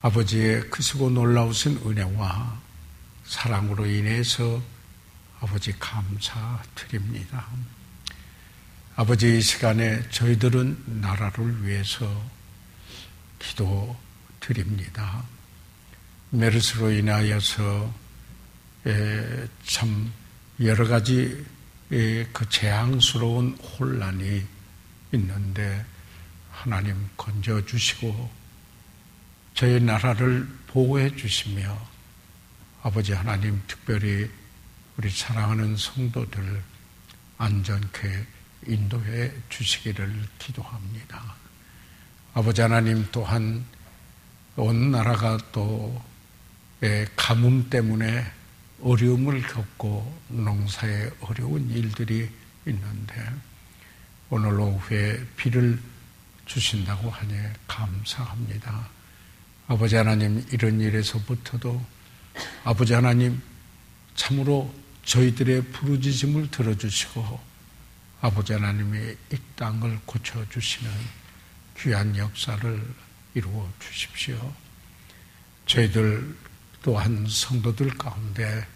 아버지의 크시고 놀라우신 은혜와 사랑으로 인해서 아버지 감사드립니다. 아버지, 이 시간에 저희들은 나라를 위해서 기도드립니다. 메르스로 인하여서 참 여러 가지 그 재앙스러운 혼란이 있는데 하나님 건져주시고 저희 나라를 보호해 주시며 아버지 하나님, 특별히 우리 사랑하는 성도들 안전케 인도해 주시기를 기도합니다. 아버지 하나님, 또한 온 나라가 또 가뭄 때문에 어려움을 겪고 농사에 어려운 일들이 있는데 오늘 오후에 비를 주신다고 하니 감사합니다. 아버지 하나님, 이런 일에서부터도 아버지 하나님 참으로 저희들의 부르짖음을 들어주시고 아버지 하나님이 이 땅을 고쳐주시는 귀한 역사를 이루어 주십시오. 저희들 또한 성도들 가운데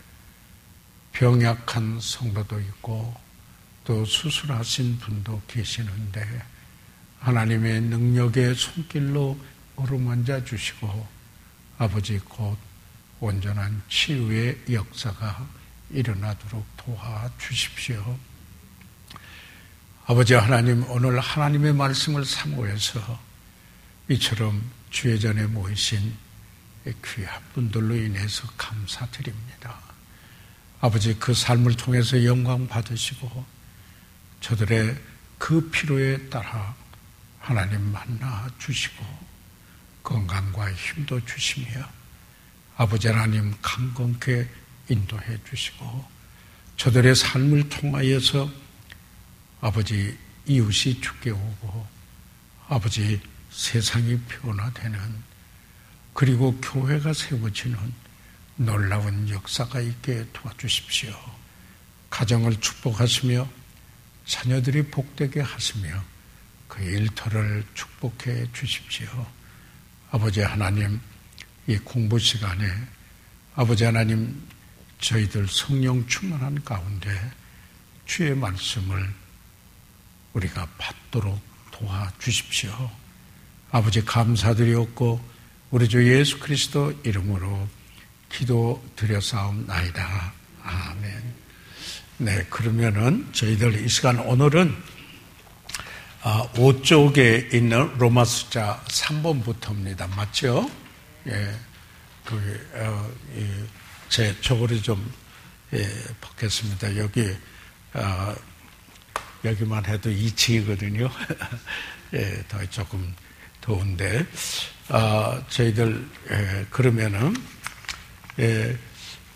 병약한 성도도 있고 또 수술하신 분도 계시는데 하나님의 능력의 손길로 어루만져 주시고 아버지 곧 온전한 치유의 역사가 일어나도록 도와주십시오. 아버지 하나님, 오늘 하나님의 말씀을 사모해서 이처럼 주의 전에 모이신 귀한 분들로 인해서 감사드립니다. 아버지, 그 삶을 통해서 영광 받으시고 저들의 그 필요에 따라 하나님 만나 주시고 건강과 힘도 주시며 아버지 하나님 강건케 인도해 주시고 저들의 삶을 통하여서 아버지 이웃이 죽게 오고 아버지 세상이 변화되는, 그리고 교회가 세워지는 놀라운 역사가 있게 도와주십시오. 가정을 축복하시며 자녀들이 복되게 하시며 그 일터를 축복해 주십시오. 아버지 하나님, 이 공부 시간에 아버지 하나님 저희들 성령 충만한 가운데 주의 말씀을 우리가 받도록 도와주십시오. 아버지 감사드리옵고 우리 주 예수 그리스도 이름으로 기도드렸사옵나이다. 아멘. 네, 그러면은 저희들 이 시간 오늘은 5쪽에 있는 로마 숫자 3번부터입니다. 맞죠? 예, 제 저거를 좀 벗겠습니다. 여기만 해도 2층이거든요. 예, 더 조금 더운데, 저희들, 그러면은,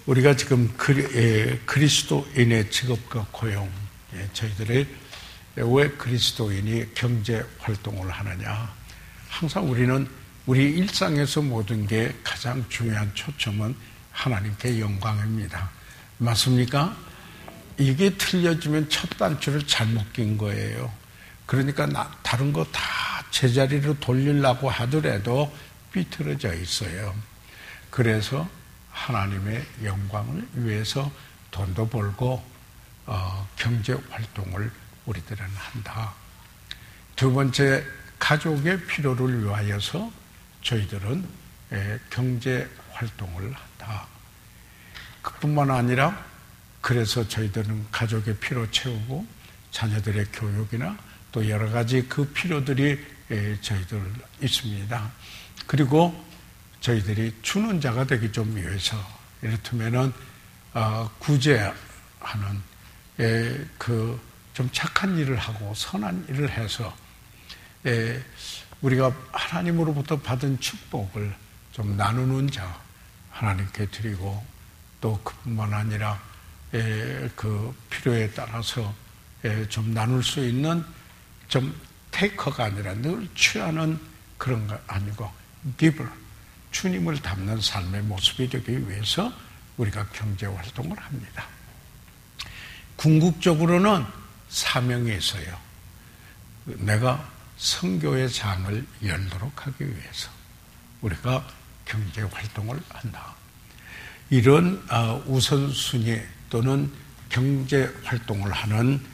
우리가 지금 그리스도인의 직업과 고용, 저희들의 왜 그리스도인이 경제 활동을 하느냐. 항상 우리는 우리 일상에서 모든 게 가장 중요한 초점은 하나님께 영광입니다. 맞습니까? 이게 틀려지면 첫 단추를 잘못 낀 거예요. 그러니까 다른 거 다 제자리로 돌리려고 하더라도 삐뚤어져 있어요. 그래서 하나님의 영광을 위해서 돈도 벌고 경제 활동을 우리들은 한다. 두 번째, 가족의 필요를 위하여서 저희들은 경제 활동을 한다. 그뿐만 아니라 그래서 저희들은 가족의 필요 채우고 자녀들의 교육이나 또 여러 가지 그 필요들이 저희들 있습니다. 그리고 저희들이 주는 자가 되기 좀 위해서, 이를테면은 구제하는 좀 착한 일을 하고 선한 일을 해서 우리가 하나님으로부터 받은 축복을 좀 나누는 자 하나님께 드리고, 또 그뿐만 아니라 그 필요에 따라서 좀 나눌 수 있는, 좀 테이커가 아니라 늘 취하는 그런 거 아니고 기버, 주님을 닮는 삶의 모습이 되기 위해서 우리가 경제 활동을 합니다. 궁극적으로는 사명이 있어요. 내가 선교의 장을 열도록 하기 위해서 우리가 경제 활동을 한다. 이런 우선순위 또는 경제 활동을 하는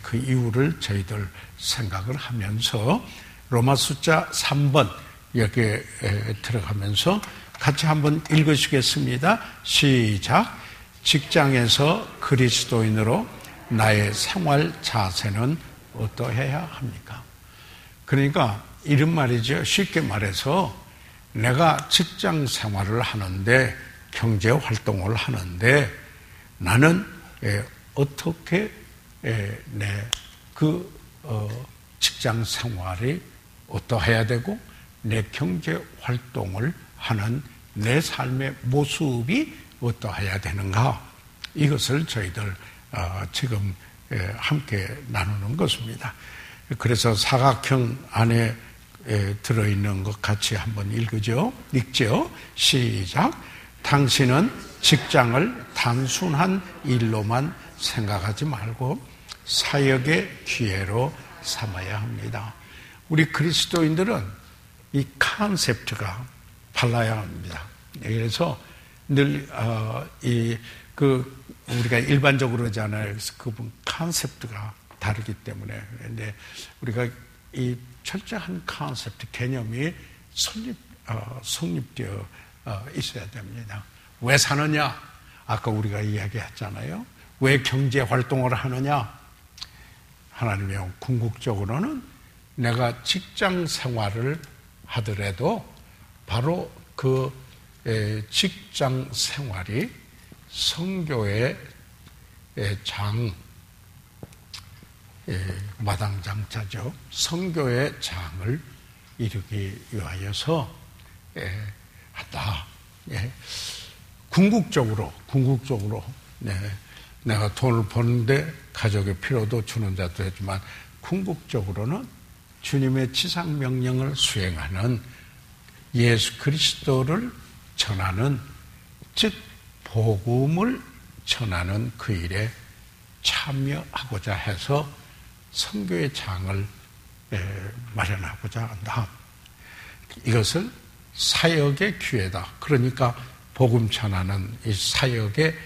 그 이유를 저희들 생각을 하면서 로마 숫자 3번 여기에 들어가면서 같이 한번 읽으시겠습니다. 시작. 직장에서 그리스도인으로 나의 생활 자세는 어떠해야 합니까? 그러니까 이런 말이죠. 쉽게 말해서 내가 직장 생활을 하는데 경제 활동을 하는데 나는 어떻게 내 직장 생활이 어떠해야 되고 내 경제 활동을 하는 내 삶의 모습이 어떠해야 되는가? 이것을 저희들 지금 함께 나누는 것입니다. 그래서 사각형 안에 들어있는 것 같이 한번 읽죠. 시작. 당신은 직장을 단순한 일로만 생각하지 말고 사역의 기회로 삼아야 합니다. 우리 그리스도인들은 이 컨셉트가 달라야 합니다. 그래서 늘 우리가 일반적으로 하잖아요. 그래서 그분 컨셉트가 다르기 때문에. 그런데 우리가 이 철저한 컨셉트 개념이 성립되어 있어야 됩니다. 왜 사느냐? 아까 우리가 이야기했잖아요. 왜 경제 활동을 하느냐? 하나님의 궁극적으로는 내가 직장 생활을 하더라도 바로 그 직장 생활이 선교의 마당장자죠. 선교의 장을 이루기 위하여서 한다. 궁극적으로 내가 돈을 버는데 가족의 필요도 주는 자도 하지만 궁극적으로는 주님의 지상명령을 수행하는 예수 그리스도를 전하는, 즉 복음을 전하는 그 일에 참여하고자 해서 선교의 장을 마련하고자 한다. 이것을 사역의 기회다. 그러니까 복음 전하는 이 사역의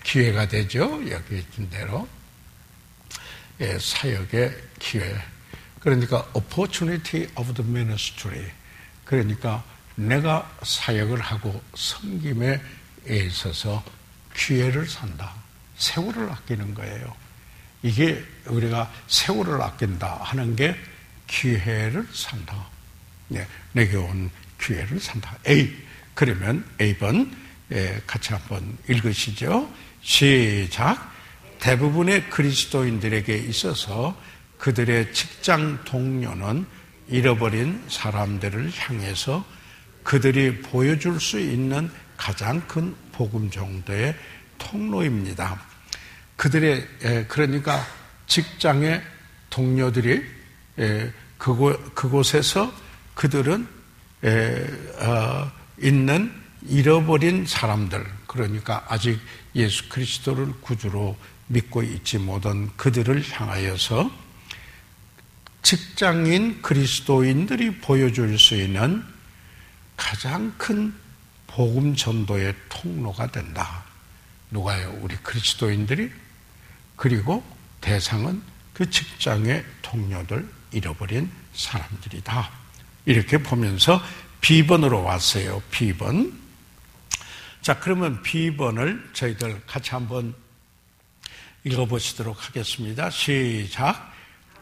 기회가 되죠. 여기 있는 대로 사역의 기회. 그러니까 opportunity of the ministry. 그러니까 내가 사역을 하고 섬김에 있어서 기회를 산다. 세월을 아끼는 거예요. 이게 우리가 세월을 아낀다 하는 게 기회를 산다. 내게 온 기회를 산다. A. 그러면 A번 같이 한번 읽으시죠. 시작. 대부분의 그리스도인들에게 있어서 그들의 직장 동료는 잃어버린 사람들을 향해서 그들이 보여줄 수 있는 가장 큰 복음 정도의 통로입니다. 그러니까 직장의 동료들이 그곳에서 그들은 있는 잃어버린 사람들, 그러니까 아직 예수 그리스도를 구주로 믿고 있지 못한 그들을 향하여서 직장인 그리스도인들이 보여줄 수 있는 가장 큰 복음 전도의 통로가 된다. 누가요? 우리 그리스도인들이. 그리고 대상은 그 직장의 동료들, 잃어버린 사람들이다. 이렇게 보면서 B번으로 왔어요. B번. 자, 그러면 B번을 저희들 같이 한번 읽어보시도록 하겠습니다. 시작.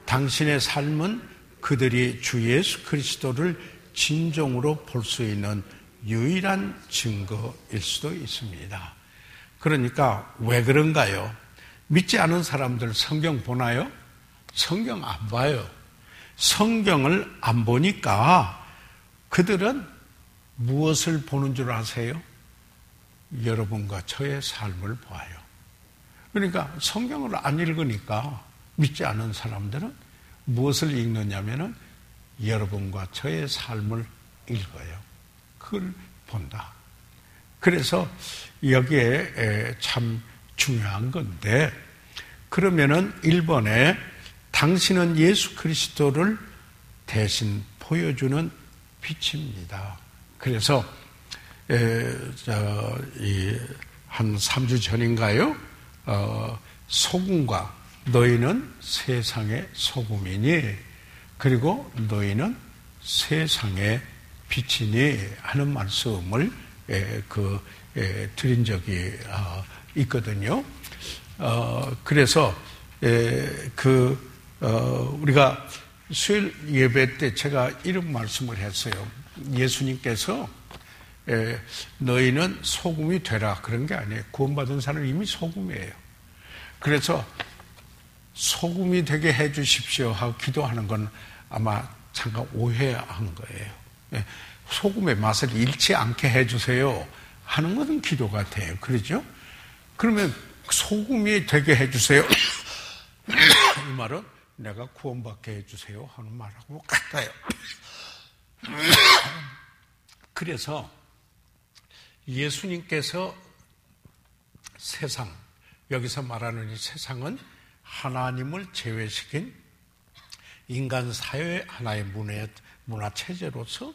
당신의 삶은 그들이 주 예수 그리스도를 진정으로 볼 수 있는 유일한 증거일 수도 있습니다. 그러니까 왜 그런가요? 믿지 않은 사람들 성경 보나요? 성경 안 봐요. 성경을 안 보니까 그들은 무엇을 보는 줄 아세요? 여러분과 저의 삶을 봐요. 그러니까 성경을 안 읽으니까 믿지 않은 사람들은 무엇을 읽느냐면은 여러분과 저의 삶을 읽어요. 그걸 본다. 그래서 여기에 참 중요한 건데, 그러면은 1번에 당신은 예수 그리스도를 대신 보여주는 빛입니다. 그래서 한 3주 전인가요? 소금과 너희는 세상의 소금이니 그리고 너희는 세상의 빛이니 하는 말씀을 드린 적이 있거든요. 그래서 우리가 수요일 예배 때 제가 이런 말씀을 했어요. 예수님께서 너희는 소금이 되라 그런 게 아니에요. 구원받은 사람은 이미 소금이에요. 그래서 소금이 되게 해 주십시오 하고 기도하는 건 아마 잠깐 오해한 거예요. 소금의 맛을 잃지 않게 해 주세요 하는 것은 기도가 돼요. 그렇죠? 그러면 소금이 되게 해 주세요. 이 말은 내가 구원받게 해 주세요 하는 말하고 같아요. 그래서 예수님께서 세상, 여기서 말하는 이 세상은 하나님을 제외시킨 인간 사회의 하나의 문화 체제로서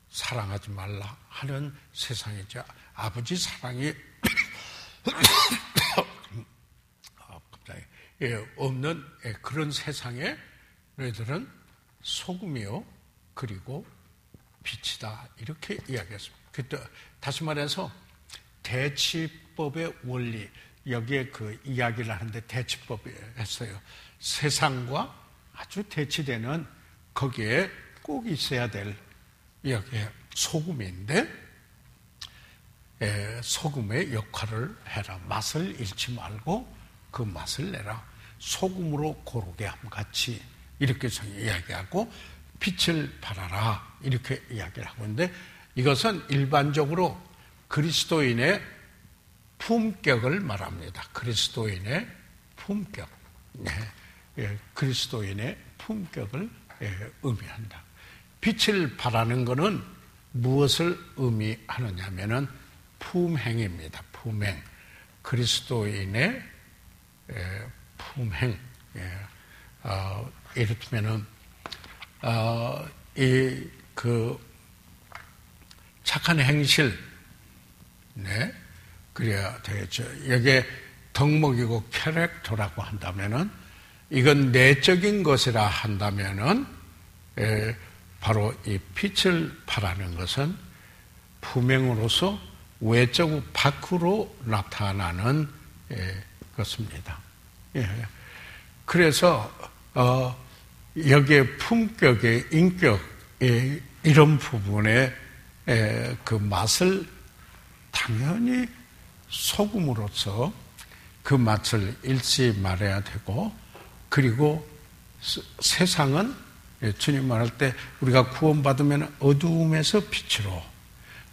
사랑하지 말라 하는 세상이죠. 아버지 사랑이 없는 그런 세상에 너희들은 소금이요 그리고 빛이다 이렇게 이야기했습니다. 다시 말해서 대치법의 원리, 여기에 그 이야기를 하는데 대치법이 했어요. 세상과 아주 대치되는 거기에 꼭 있어야 될 여기에 소금인데 소금의 역할을 해라. 맛을 잃지 말고 그 맛을 내라. 소금으로 고르게 함 같이 이렇게 이야기하고 빛을 발하라 이렇게 이야기를 하고 있는데 이것은 일반적으로 그리스도인의 품격을 말합니다. 그리스도인의 품격. 그리스도인의 품격을 의미한다. 빛을 발하는 것은 무엇을 의미하느냐면은 품행입니다. 품행. 그리스도인의 품행. 이를테면은 착한 행실, 그래야 되겠죠. 여기에 덕목이고 캐릭터라고 한다면은 이건 내적인 것이라 한다면은 바로 이 빛을 발하는 것은 품행으로서 외적 밖으로 나타나는 것입니다. 그래서 여기에 품격의 인격 이런 부분에 그 맛을 당연히 소금으로서 그 맛을 잃지 말아야 되고 그리고 세상은 주님 말할 때 우리가 구원받으면 어두움에서 빛으로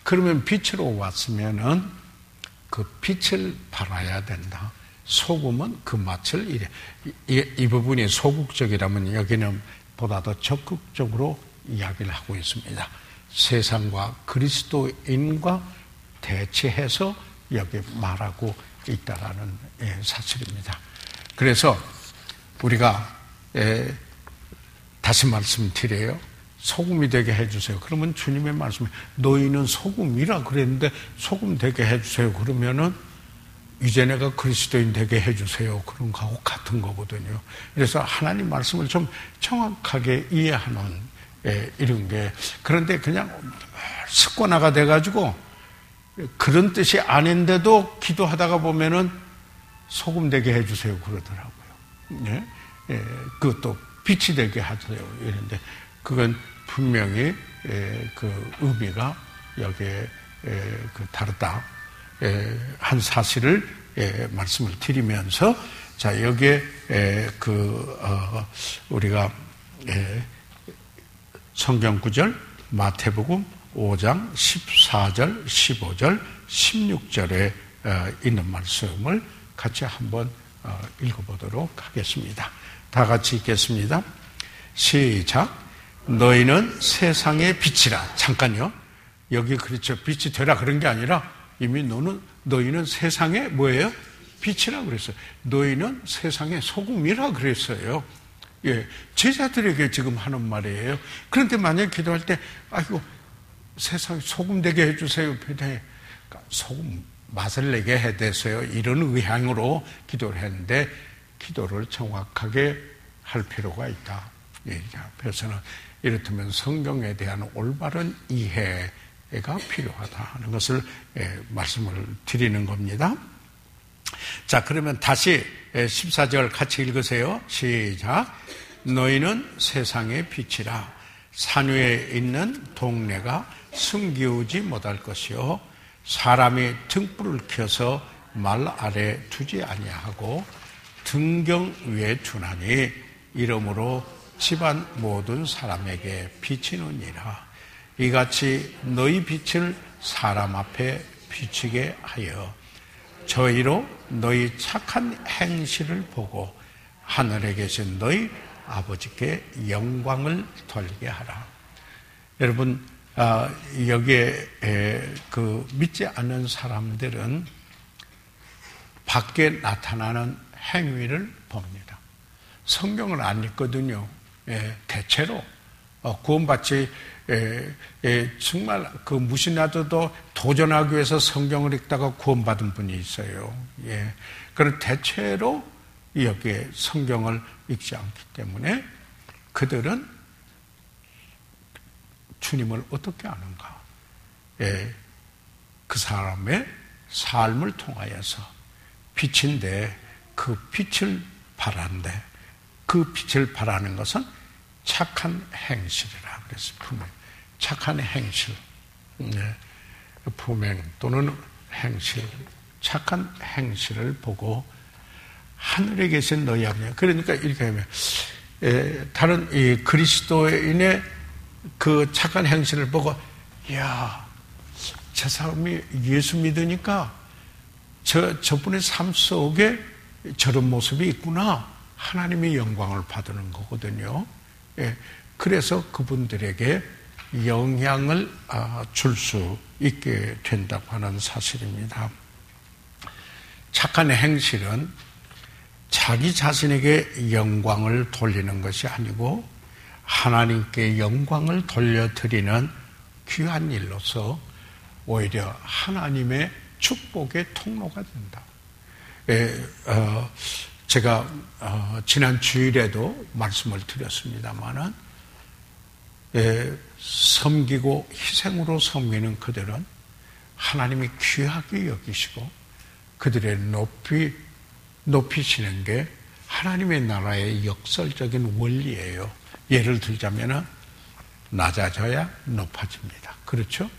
그러면 빛으로 왔으면은 그 빛을 발해야 된다. 소금은 그 맛을 잃어. 이 부분이 소극적이라면 여기는 보다 더 적극적으로 이야기를 하고 있습니다. 세상과 그리스도인과 대치해서 여기 말하고 있다라는 사실입니다. 그래서 우리가 다시 말씀드려요. 소금이 되게 해주세요. 그러면 주님의 말씀이 너희는 소금이라 그랬는데 소금 되게 해주세요. 그러면은 이제 내가 그리스도인 되게 해주세요. 그런 거하고 같은 거거든요. 그래서 하나님 말씀을 좀 정확하게 이해하는 이런 게 그런데 그냥 습관화가 돼가지고 그런 뜻이 아닌데도 기도하다가 보면은 소금 되게 해주세요 그러더라고요. 그것도 빛이 되게 하세요. 이런데 그건 분명히 그 의미가 여기에 다르다. 한 사실을 말씀을 드리면서 자 여기에 우리가 성경 구절 마태복음 5장 14절, 15절, 16절에 있는 말씀을 같이 한번 읽어보도록 하겠습니다. 다 같이 읽겠습니다. 시작. 너희는 세상의 빛이라. 잠깐요. 여기 그렇죠. 빛이 되라 그런 게 아니라 이미 너희는 세상의 뭐예요? 빛이라 그랬어요. 너희는 세상의 소금이라 그랬어요. 제자들에게 지금 하는 말이에요. 그런데 만약에 기도할 때, 아이고, 세상에 소금 되게 해주세요. 소금 맛을 내게 해대세요. 이런 의향으로 기도를 했는데 기도를 정확하게 할 필요가 있다. 그래서는 이렇다면 성경에 대한 올바른 이해가 필요하다 하는 것을 말씀을 드리는 겁니다. 자, 그러면 다시 14절 같이 읽으세요. 시작. 너희는 세상의 빛이라. 산 위에 있는 동네가 숨기우지 못할 것이요 사람이 등불을 켜서 말 아래 두지 아니하고 등경 위에 두나니 이러므로 집안 모든 사람에게 비치느니라. 이같이 너희 빛을 사람 앞에 비치게 하여 저희로 너희 착한 행실을 보고 하늘에 계신 너희 아버지께 영광을 돌리게 하라. 여러분, 여기에 믿지 않는 사람들은 밖에 나타나는 행위를 봅니다. 성경을 안 읽거든요. 대체로 구원받지 정말 그 무신하더도 도전하기 위해서 성경을 읽다가 구원받은 분이 있어요. 그런 대체로 여기에 성경을 읽지 않기 때문에 그들은 주님을 어떻게 아는가? 그 사람의 삶을 통하여서 빛인데 그 빛을 바라는데 그 빛을 바라는 것은 착한 행실이라 그래서 품행, 착한 행실, 품행 또는 행실, 착한 행실을 보고 하늘에 계신 너희 아버지. 그러니까 이렇게 하면 다른 이 그리스도인의 그 착한 행실을 보고 이야, 저 사람이 예수 믿으니까 저분의 삶 속에 저런 모습이 있구나. 하나님의 영광을 받는 거거든요. 그래서 그분들에게 영향을 줄 수 있게 된다고 하는 사실입니다. 착한 행실은 자기 자신에게 영광을 돌리는 것이 아니고 하나님께 영광을 돌려드리는 귀한 일로서 오히려 하나님의 축복의 통로가 된다. 제가 지난 주일에도 말씀을 드렸습니다마는 섬기고 희생으로 섬기는 그들은 하나님이 귀하게 여기시고 그들의 높이시는 게 하나님의 나라의 역설적인 원리예요. 예를 들자면 낮아져야 높아집니다. 그렇죠?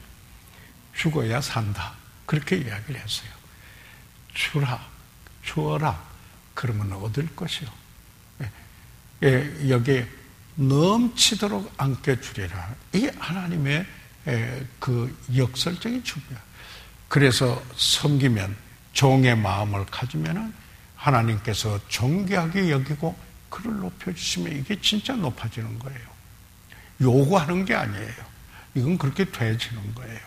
죽어야 산다. 그렇게 이야기를 했어요. 주어라. 그러면 얻을 것이요. 여기에 넘치도록 안겨주리라. 이게 하나님의 그 역설적인 축복이야. 그래서 섬기면 종의 마음을 가지면 하나님께서 존귀하게 여기고 그를 높여주시면 이게 진짜 높아지는 거예요. 요구하는 게 아니에요. 이건 그렇게 돼지는 거예요.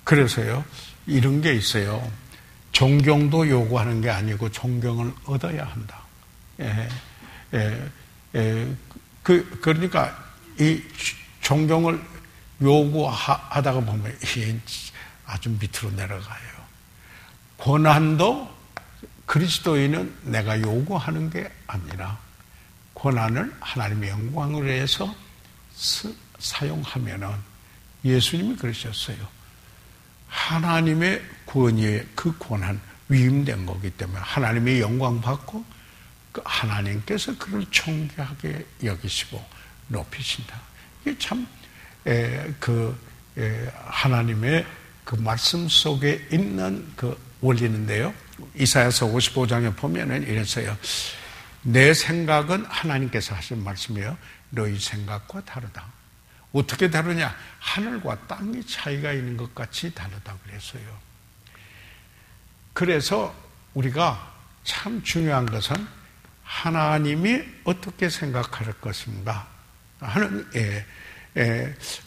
그래서요, 이런 게 있어요. 존경도 요구하는 게 아니고 존경을 얻어야 한다. 그러니까 이 존경을 요구하다가 보면 아주 밑으로 내려가요. 고난도 그리스도인은 내가 요구하는 게 아니라 고난을 하나님의 영광을 위해서 사용하면은 예수님이 그러셨어요. 하나님의 권위에 그 고난 위임된 거기 때문에 하나님의 영광 받고 하나님께서 그를 존귀하게 여기시고 높이신다. 이게 참 하나님의 그 말씀 속에 있는 그 원리인데요. 이사야서 55장에 보면은 이랬어요. 내 생각은 하나님께서 하신 말씀이에요. 너희 생각과 다르다. 어떻게 다르냐? 하늘과 땅의 차이가 있는 것 같이 다르다 그랬어요. 그래서 우리가 참 중요한 것은 하나님이 어떻게 생각할 것인가 하는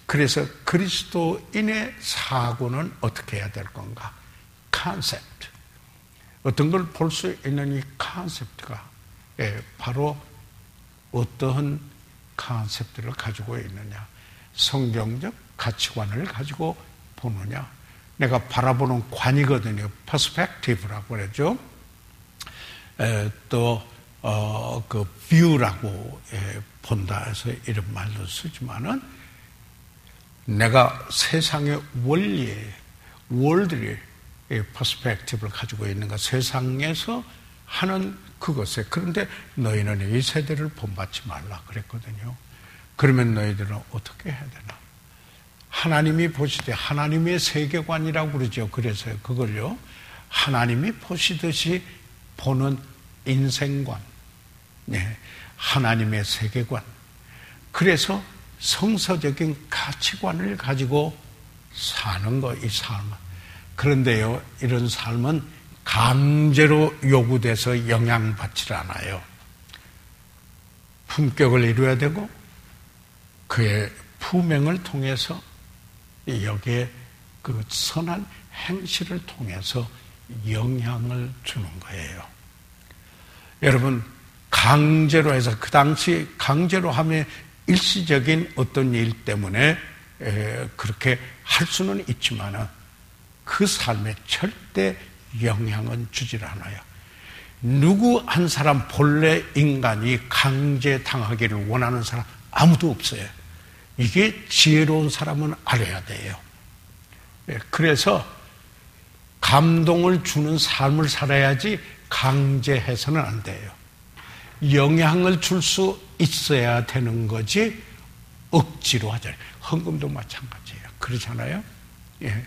그래서 그리스도인의 사고는 어떻게 해야 될 건가? 컨셉트. 어떤 걸 볼 수 있는 이 컨셉트가 바로 어떠한 컨셉트를 가지고 있느냐. 성경적 가치관을 가지고 보느냐. 내가 바라보는 관이거든요. 퍼스펙티브라고 그러죠. 또 그 뷰라고 본다 해서 이런 말도 쓰지만은 내가 세상의 원리에 월드의 퍼스펙티브를 가지고 있는가, 세상에서 하는 그것에. 그런데 너희는 이 세대를 본받지 말라 그랬거든요. 그러면 너희들은 어떻게 해야 되나? 하나님이 보시되, 하나님의 세계관이라고 그러죠. 그래서 그걸요, 하나님이 보시듯이 보는 인생관, 하나님의 세계관. 그래서 성서적인 가치관을 가지고 사는 거, 이 삶은. 그런데요, 이런 삶은 강제로 요구돼서 영향받지 않아요. 품격을 이루어야 되고 그의 품행을 통해서 여기에 그 선한 행실을 통해서 영향을 주는 거예요. 여러분, 강제로 해서, 그 당시 강제로 하면 일시적인 어떤 일 때문에 그렇게 할 수는 있지만 그 삶에 절대 영향은 주질 않아요. 누구 한 사람, 본래 인간이 강제당하기를 원하는 사람 아무도 없어요. 이게 지혜로운 사람은 알아야 돼요. 그래서 감동을 주는 삶을 살아야지 강제해서는 안 돼요. 영향을 줄 수 있어야 되는 거지 억지로 하잖아요. 헌금도 마찬가지예요. 그렇잖아요. 예.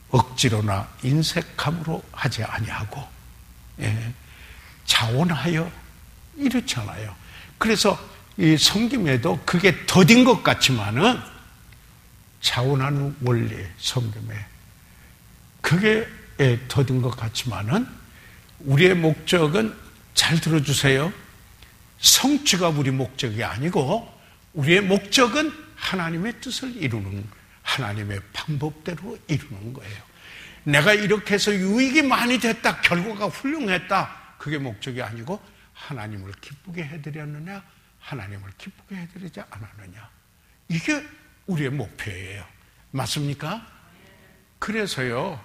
억지로나 인색함으로 하지 아니하고, 자원하여 이렇잖아요. 그래서 이 성김에도 그게 더딘 것 같지만은 자원하는 원리, 성김에 그게 더딘 것 같지만은 우리의 목적은, 잘 들어주세요, 성취가 우리 목적이 아니고 우리의 목적은 하나님의 뜻을 이루는, 하나님의 방법대로 이루는 거예요. 내가 이렇게 해서 유익이 많이 됐다, 결과가 훌륭했다, 그게 목적이 아니고 하나님을 기쁘게 해드렸느냐, 하나님을 기쁘게 해드리지 않았느냐, 이게 우리의 목표예요. 맞습니까? 그래서요,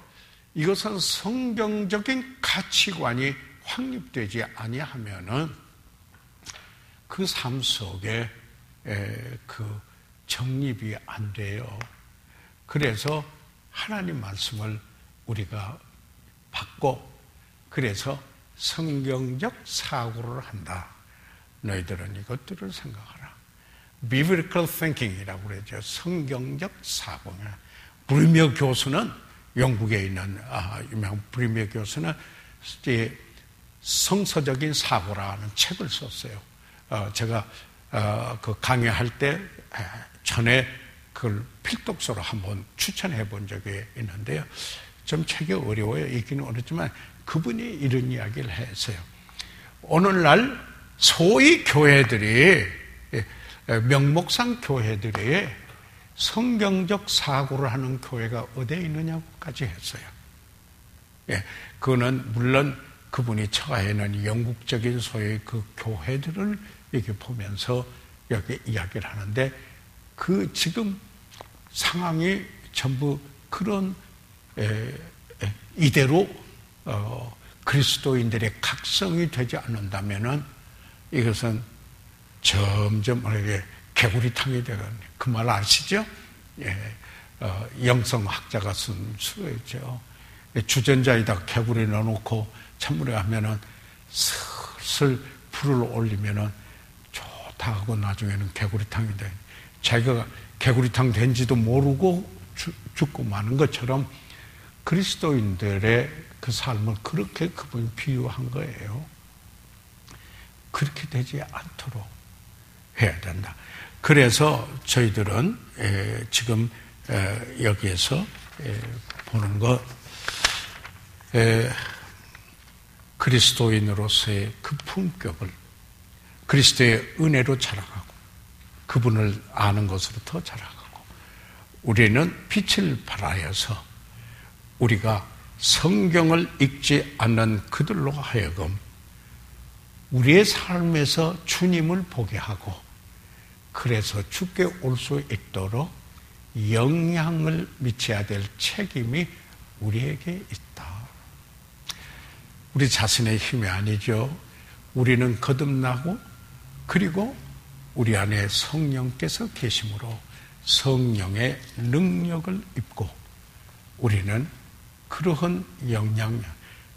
이것은 성경적인 가치관이 확립되지 아니하면은 그 삶 속에 그 정립이 안 돼요. 그래서 하나님 말씀을 우리가 받고, 그래서 성경적 사고를 한다. 너희들은 이것들을 생각하라. Biblical thinking이라고 그러죠. 성경적 사고냐. 브리미어 교수는, 영국에 있는 유명한 브리미어 교수는 성서적인 사고라는 책을 썼어요. 제가 그 강의할 때 전에 그걸 필독서로 한번 추천해 본 적이 있는데요. 좀 책이 어려워요. 읽기는 어렵지만 그분이 이런 이야기를 했어요. 오늘날 소위 교회들이, 명목상 교회들이 성경적 사고를 하는 교회가 어디에 있느냐고까지 했어요. 그거는 물론 그분이 처해는 영국적인 소위 그 교회들을 이렇게 보면서 여기 이야기를 하는데, 그 지금 상황이 전부 그런 이대로 그리스도인들의 각성이 되지 않는다면은 이것은 점점 개구리탕이 되는, 그 말 아시죠? 영성학자가 쓴 수로있죠. 주전자에다 개구리 넣어놓고 찬물에 하면은 슬슬 불을 올리면은 좋다 하고 나중에는 개구리탕이 돼. 자기가 개구리탕 된지도 모르고 죽고 마는 것처럼 그리스도인들의 그 삶을 그렇게 그분이 비유한 거예요. 그렇게 되지 않도록 해야 된다. 그래서 저희들은 지금 여기에서 보는 것, 그리스도인으로서의 그 품격을 그리스도의 은혜로 자라가고 그분을 아는 것으로 더 자라가고, 우리는 빛을 발하여서 우리가 성경을 읽지 않는 그들로 하여금 우리의 삶에서 주님을 보게 하고 그래서 주께 올 수 있도록 영향을 미쳐야 될 책임이 우리에게 있다. 우리 자신의 힘이 아니죠. 우리는 거듭나고 그리고 우리 안에 성령께서 계심으로 성령의 능력을 입고 우리는 그러한 영향력,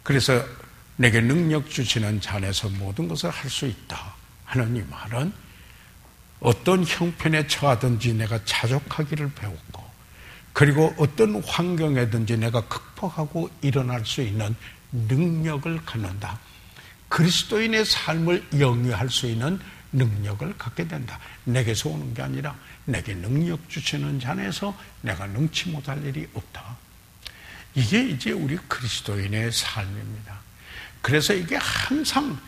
그래서 내게 능력 주시는 자 안에서 모든 것을 할 수 있다 하는 이 말은 어떤 형편에 처하든지 내가 자족하기를 배웠고 그리고 어떤 환경에든지 내가 극복하고 일어날 수 있는 능력을 갖는다. 그리스도인의 삶을 영위할 수 있는 능력을 갖게 된다. 내게서 오는 게 아니라 내게 능력 주시는 자 안에서 내가 능치 못할 일이 없다. 이게 이제 우리 그리스도인의 삶입니다. 그래서 이게 항상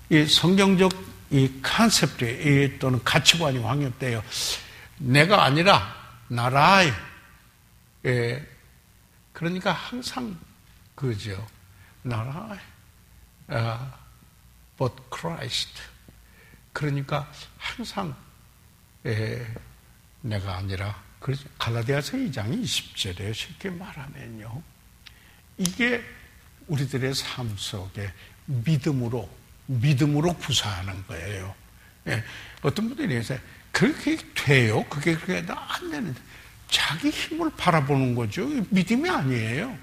이 성경적 이 컨셉트 또는 가치관이 확립돼요. 내가 아니라 나라의, 그러니까 항상 그죠. 나라의 but Christ. 그러니까 항상 내가 아니라 갈라디아서 2장 20절에 쉽게 말하면요. 이게 우리들의 삶 속에 믿음으로 구사하는 거예요. 어떤 분들이 해서 그렇게 돼요? 그게 그렇게 안 되는데 자기 힘을 바라보는 거죠. 믿음이 아니에요.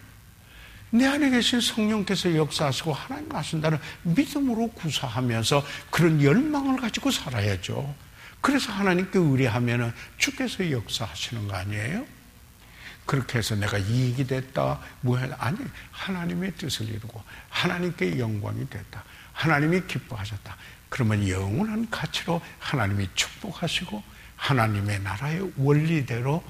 내 안에 계신 성령께서 역사하시고 하나님 하신다는 믿음으로 구사하면서 그런 열망을 가지고 살아야죠. 그래서 하나님께 의뢰하면은 주께서 역사하시는 거 아니에요? 그렇게 해서 내가 이익이 됐다, 아니, 하나님의 뜻을 이루고 하나님께 영광이 됐다. 하나님이 기뻐하셨다. 그러면 영원한 가치로 하나님이 축복하시고 하나님의 나라의 원리대로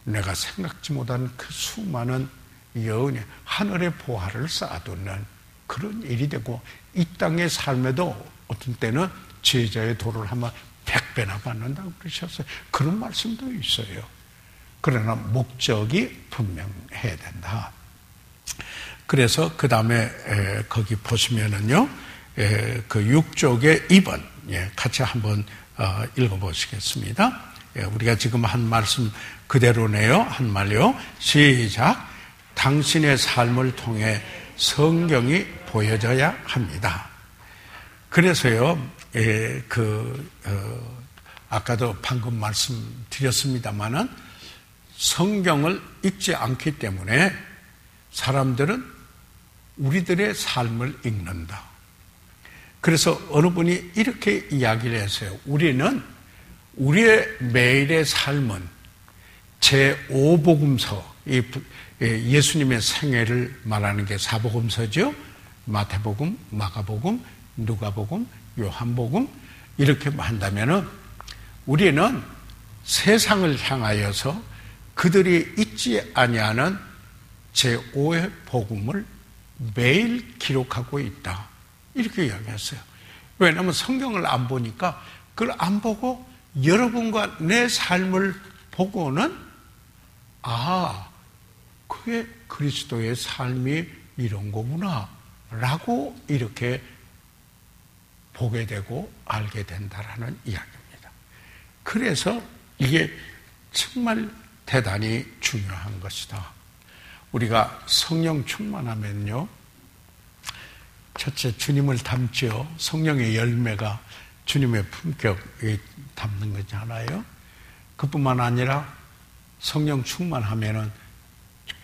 내가 생각지 못한 그 수많은 여운이 하늘의 보화를 쌓아두는 그런 일이 되고 이 땅의 삶에도 어떤 때는 제자의 도를 하면 100배나 받는다고 그러셨어요. 그런 말씀도 있어요. 그러나 목적이 분명해야 된다. 그래서 그 다음에 거기 보시면은요, 그 6쪽의 2번 같이 한번 읽어보시겠습니다. 우리가 지금 한 말씀 그대로네요. 한 말요. 시작. 당신의 삶을 통해 성경이 보여져야 합니다. 그래서요, 아까도 방금 말씀드렸습니다만은 성경을 읽지 않기 때문에 사람들은 우리들의 삶을 읽는다. 그래서 어느 분이 이렇게 이야기를 했어요. 우리는 우리의 매일의 삶은 제5복음서, 예수님의 생애를 말하는 게 사복음서죠. 마태복음, 마가복음, 누가복음, 요한복음 이렇게 한다면은 우리는 세상을 향하여서 그들이 잊지 아니하는 제5의 복음을 매일 기록하고 있다. 이렇게 이야기했어요. 왜냐하면 성경을 안 보니까 그걸 안 보고 여러분과 내 삶을 보고는 그게 그리스도의 삶이 이런 거구나 라고 이렇게 보게 되고 알게 된다라는 이야기입니다. 그래서 이게 정말 대단히 중요한 것이다. 우리가 성령 충만하면요, 첫째 주님을 닮죠. 성령의 열매가 주님의 품격에 담는 거잖아요. 그뿐만 아니라 성령 충만하면은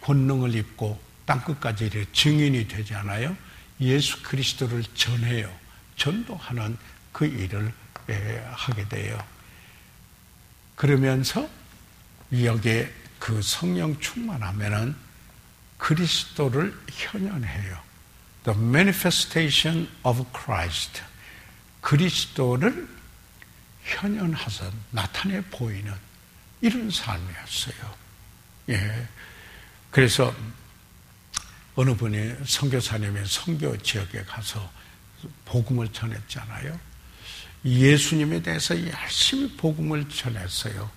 권능을 입고 땅끝까지 증인이 되잖아요. 예수 그리스도를 전해요. 전도하는 그 일을 하게 돼요. 그러면서 여기에 그 성령 충만하면은 그리스도를 현현해요. The manifestation of Christ. 그리스도를 현현하서 나타내 보이는 이런 삶이었어요. 그래서 어느 분이 선교사님의 선교 지역에 가서 복음을 전했잖아요. 예수님에 대해서 열심히 복음을 전했어요.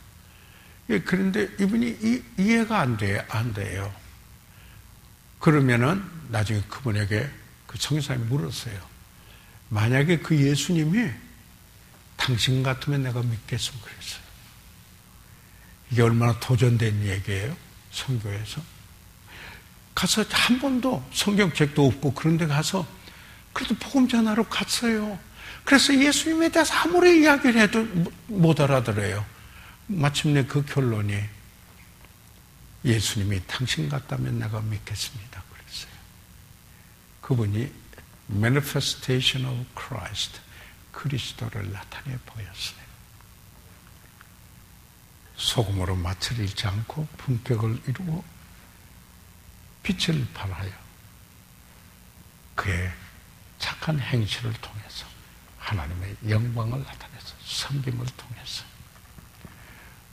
그런데 이분이 이해가 안 돼요. 그러면은 나중에 그분에게 그 선교사님이 물었어요. 만약에 그 예수님이 당신 같으면 내가 믿겠어 그랬어요. 이게 얼마나 도전된 얘기예요. 선교에서. 가서 한 번도 성경책도 없고 그런 데 가서 그래도 복음 전하러 갔어요. 그래서 예수님에 대해서 아무리 이야기를 해도 못 알아들어요. 마침내 그 결론이 예수님이 당신 같다면 내가 믿겠습니다 그랬어요. 그분이 Manifestation of Christ, 그리스도를 나타내 보였어요. 소금으로 맛을 잃지 않고 품격을 이루고 빛을 발하여 그의 착한 행실을 통해서 하나님의 영광을 나타내서 섬김을 통해서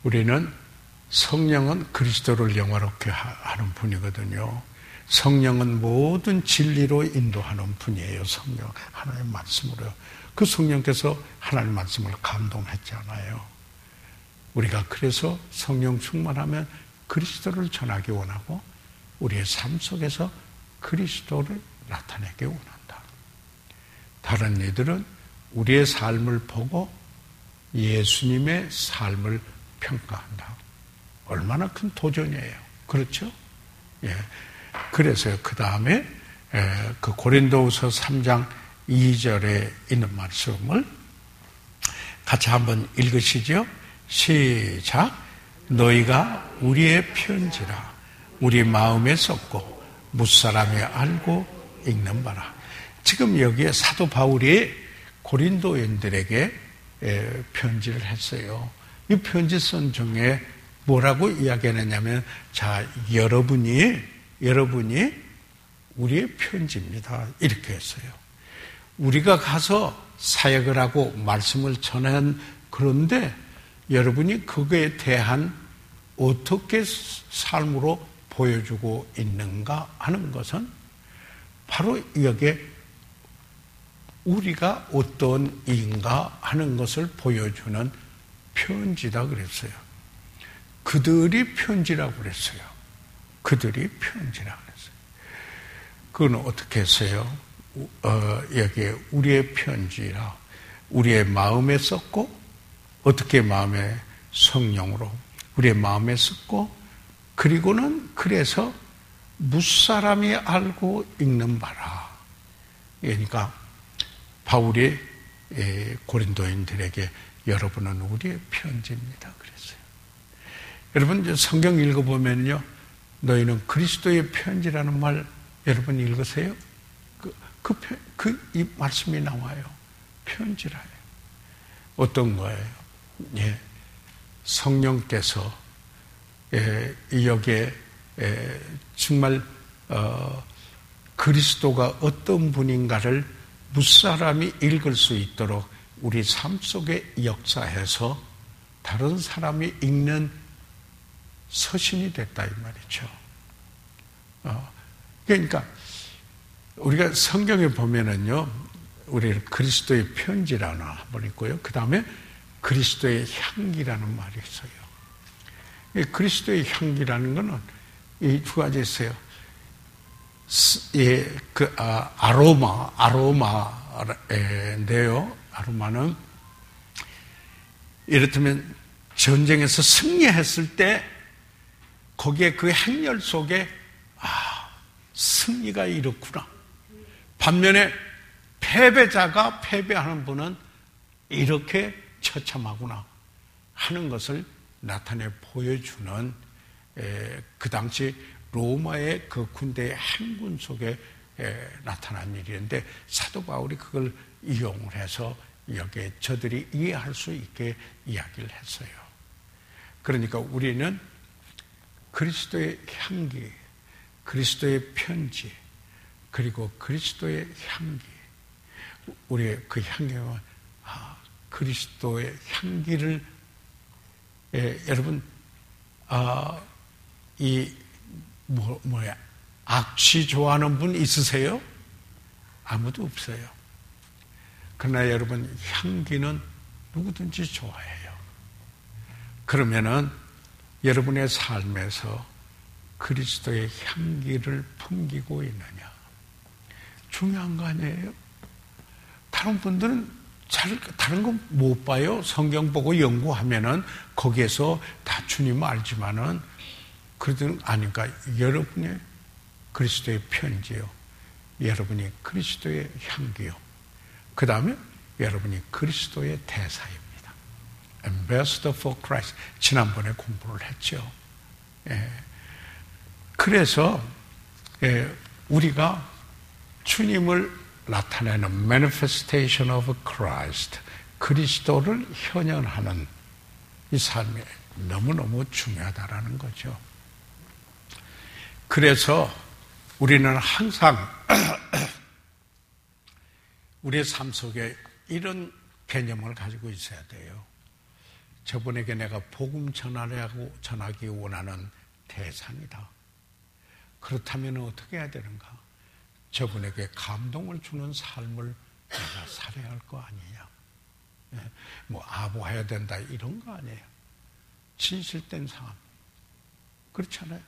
우리는 성령은 그리스도를 영화롭게 하는 분이거든요. 성령은 모든 진리로 인도하는 분이에요. 성령 하나님의 말씀으로요. 그 성령께서 하나님의 말씀을 감동했잖아요. 우리가 그래서 성령 충만하면 그리스도를 전하기 원하고 우리의 삶 속에서 그리스도를 나타내기 원한다. 다른 이들은 우리의 삶을 보고 예수님의 삶을 평가한다. 얼마나 큰 도전이에요. 그렇죠? 예. 그래서 그 다음에 그 고린도후서 3장 2절에 있는 말씀을 같이 한번 읽으시죠. 시작. 너희가 우리의 편지라 우리 마음에 썼고 무사람이 알고 읽는 바라. 지금 여기에 사도 바울이 고린도인들에게 편지를 했어요. 이 편지 쓴 중에 뭐라고 이야기하느냐면 자, 여러분이 우리의 편지입니다. 이렇게 했어요. 우리가 가서 사역을 하고 말씀을 전한 그런데 여러분이 그거에 대한 어떻게 삶으로 보여주고 있는가 하는 것은 바로 여기에 우리가 어떤 이인가 하는 것을 보여주는 편지다 그랬어요. 그들이 편지라고 그랬어요. 그들이 편지라고 그랬어요. 그건 어떻게 했어요? 여기에 우리의 편지라 우리의 마음에 썼고 어떻게 마음에 성령으로 우리의 마음에 썼고 그리고는 그래서 무사람이 알고 읽는 바라. 그러니까 바울이 고린도인들에게 여러분은 우리의 편지입니다 그랬어요. 여러분 성경 읽어보면요 너희는 그리스도의 편지라는 말 여러분 읽으세요? 이 말씀이 나와요. 편지라요. 어떤 거예요? 예, 성령께서 여기에 정말 그리스도가 어떤 분인가를 무사람이 읽을 수 있도록 우리 삶 속에 역사해서 다른 사람이 읽는 서신이 됐다 이 말이죠. 그러니까 우리가 성경에 보면은요, 우리 그리스도의 편지라는 한번 있고요. 그 다음에 그리스도의 향기라는 말이 있어요. 이 그리스도의 향기라는 것은 이 두 가지 있어요. 아로마인데요. 아로마는 이를테면 전쟁에서 승리했을 때 거기에 그 행렬 속에 승리가 이렇구나. 반면에 패배자가 패배하는 분은 이렇게 처참하구나 하는 것을 나타내 보여주는 그 당시 로마의 그 군대의 행군 속에 나타난 일인데 사도 바울이 그걸 이용을 해서 여기에 저들이 이해할 수 있게 이야기를 했어요. 그러니까 우리는 그리스도의 향기, 그리스도의 편지, 그리고 그리스도의 향기, 우리의 그 향기는 그리스도의 향기를 여러분 악취 좋아하는 분 있으세요? 아무도 없어요. 그러나 여러분 향기는 누구든지 좋아해요. 그러면은 여러분의 삶에서 그리스도의 향기를 풍기고 있느냐? 중요한 거 아니에요? 다른 분들은 다른 거 못 봐요. 성경 보고 연구하면은 거기에서 다 주님 알지만은 그러든 아닌가. 여러분의 그리스도의 편지요. 여러분이 그리스도의 향기요. 그 다음에 여러분이 그리스도의 대사입니다. Ambassador for Christ. 지난번에 공부를 했죠. 예. 그래서 우리가 주님을 나타내는 manifestation of Christ, 그리스도를 현현하는 이 삶이 너무너무 중요하다라는 거죠. 그래서 우리는 항상 우리의 삶 속에 이런 개념을 가지고 있어야 돼요. 저분에게 내가 복음 전하기 원하는 대상이다. 그렇다면 어떻게 해야 되는가? 저분에게 감동을 주는 삶을 내가 살아야 할 거 아니냐. 뭐 아부해야 된다 이런 거 아니에요. 진실된 삶. 그렇잖아요.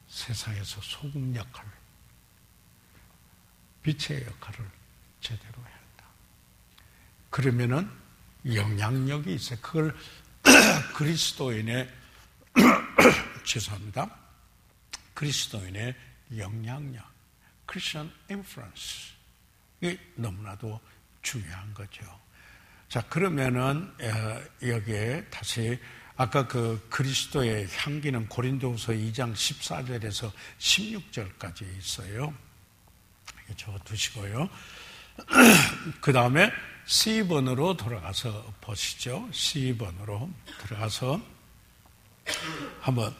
세상에서 소금 역할, 빛의 역할을 제대로 해야 한다. 그러면은 영향력이 있어요. 그걸 그리스도인의 죄송합니다. 그리스도인의 영향력, Christian influence. 이게 너무나도 중요한 거죠. 자, 그러면은 여기에 다시 아까 그 그리스도의 향기는 고린도후서 2장 14절에서 16절까지 있어요. 적어 두시고요. 그 다음에 C번으로 돌아가서 보시죠. C번으로 들어가서 한번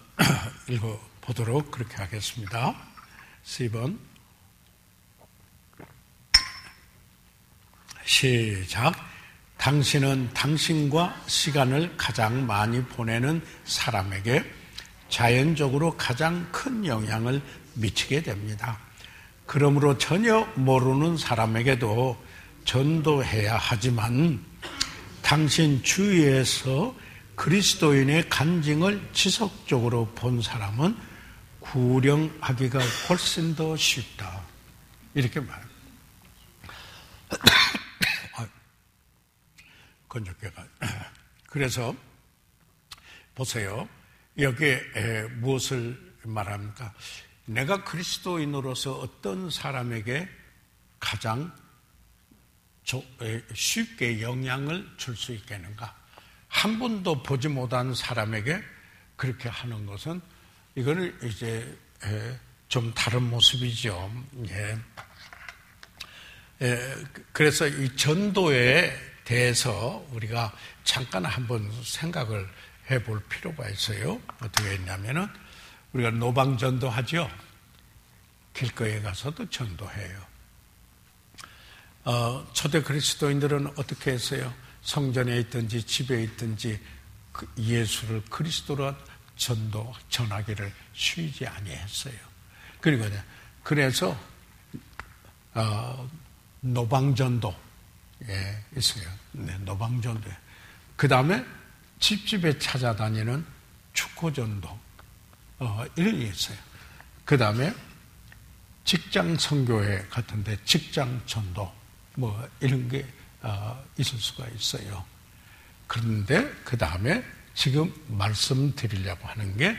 읽어보도록 그렇게 하겠습니다. C번 시작. 당신은 당신과 시간을 가장 많이 보내는 사람에게 자연적으로 가장 큰 영향을 미치게 됩니다. 그러므로 전혀 모르는 사람에게도 전도해야 하지만 당신 주위에서 그리스도인의 간증을 지속적으로 본 사람은 구령하기가 훨씬 더 쉽다. 이렇게 말합니다. 건조께가. 그래서 보세요. 여기에 무엇을 말합니까? 내가 그리스도인으로서 어떤 사람에게 가장 쉽게 영향을 줄 수 있겠는가? 한 번도 보지 못한 사람에게 그렇게 하는 것은 이거는 이제 좀 다른 모습이죠. 그래서 이 전도에 대해서 우리가 잠깐 한번 생각을 해볼 필요가 있어요. 어떻게 했냐면은 우리가 노방전도 하죠. 길거리에 가서도 전도해요. 초대 그리스도인들은 어떻게 했어요? 성전에 있든지 집에 있든지 예수를 그리스도로 전하기를 쉬지 아니했어요. 그리고 그래서 노방전도 있어요. 네, 노방전도. 그 다음에 집집에 찾아다니는 축구전도 이런 게 있어요. 그 다음에 직장 선교회 같은데 직장 전도 뭐 이런 게 있을 수가 있어요. 그런데 그 다음에 지금 말씀드리려고 하는 게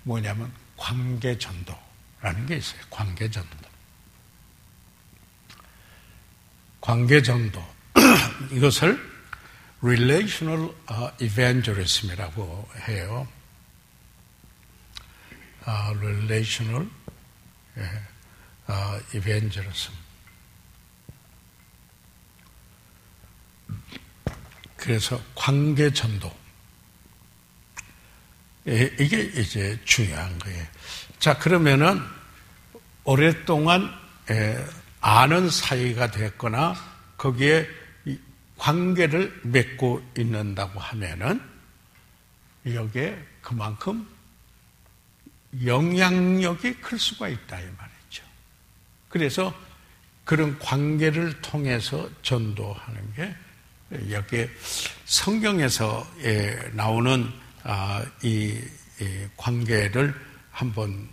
뭐냐면 관계전도라는 게 있어요. 관계전도. 관계전도. 이것을 relational evangelism이라고 해요. relational evangelism. 그래서 관계전도. 이게 이제 중요한 거예요. 자, 그러면은 오랫동안 아는 사이가 됐거나 거기에 관계를 맺고 있는다고 하면은 여기에 그만큼 영향력이 클 수가 있다 이 말이죠. 그래서 그런 관계를 통해서 전도하는 게 여기에 성경에서 나오는 이 관계를 한번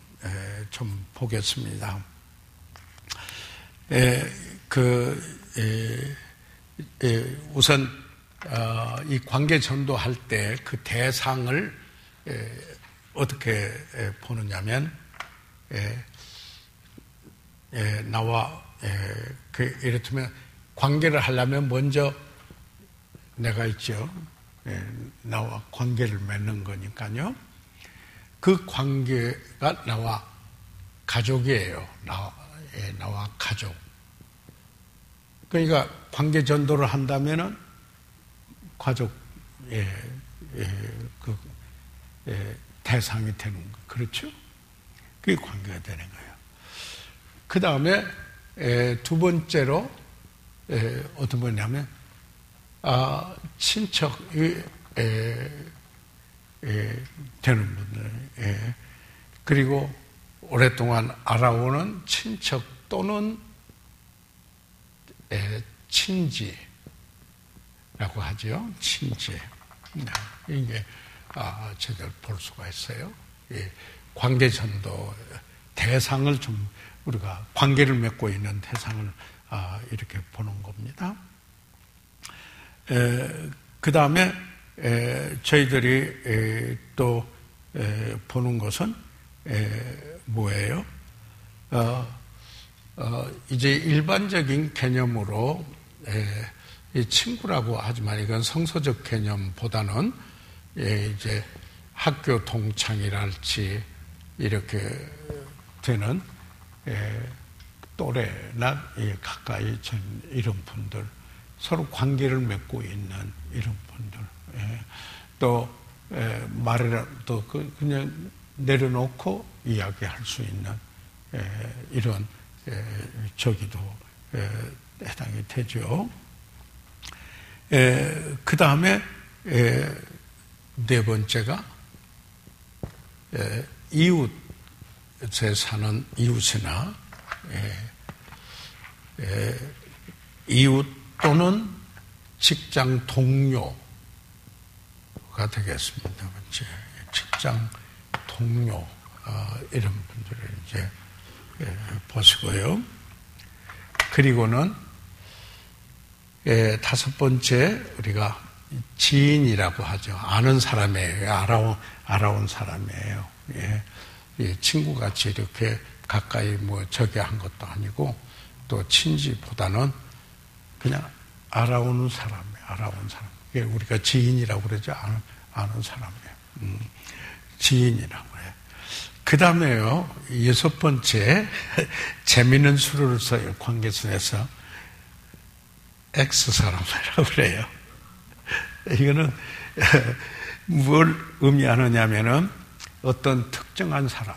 좀 보겠습니다. 우선 이 관계 전도할 때 그 대상을 어떻게 보느냐면 나와 이렇다면 관계를 하려면 먼저 내가 있죠. 나와 관계를 맺는 거니까요. 그 관계가 나와 가족이에요. 나와 가족. 그러니까 관계 전도를 한다면은 가족의 대상이 되는 거. 그렇죠? 그게 관계가 되는 거예요. 그 다음에 두 번째로 어떤 거냐면 친척이 되는 분들, 그리고 오랫동안 알아오는 친척 또는 친지라고 하죠. 친지. 이게 제대로 볼 수가 있어요. 관계 전도 대상을 좀 우리가 관계를 맺고 있는 대상을 이렇게 보는 겁니다. 그 다음에 저희들이 또 보는 것은 뭐예요? 이제 일반적인 개념으로 이 친구라고 하지만 이건 성서적 개념보다는 이제 학교 동창이랄지 이렇게 되는 또래나 가까이 전 이런 분들, 서로 관계를 맺고 있는 이런 분들, 또 말이라도 그냥 내려놓고 이야기할 수 있는 이런 저기도 해당이 되죠. 그 다음에 네 번째가 이웃에 사는 이웃이나 이웃 또는 직장 동료가 되겠습니다. 직장 동료 이런 분들을 이제 보시고요. 그리고는 다섯 번째 우리가 지인이라고 하죠. 아는 사람이에요. 알아온 사람이에요. 친구같이 이렇게 가까이 뭐 저기 한 것도 아니고 또 친지보다는 그냥 알아오는 사람이에요. 알아온 사람. 이게 우리가 지인이라고 그러죠. 아는 사람이에요. 지인이라고 해요. 그 다음에요, 여섯 번째, 재미있는 수를 써요. 관계순에서. X사람이라고 그래요. 이거는 뭘 의미하느냐면은 어떤 특정한 사람,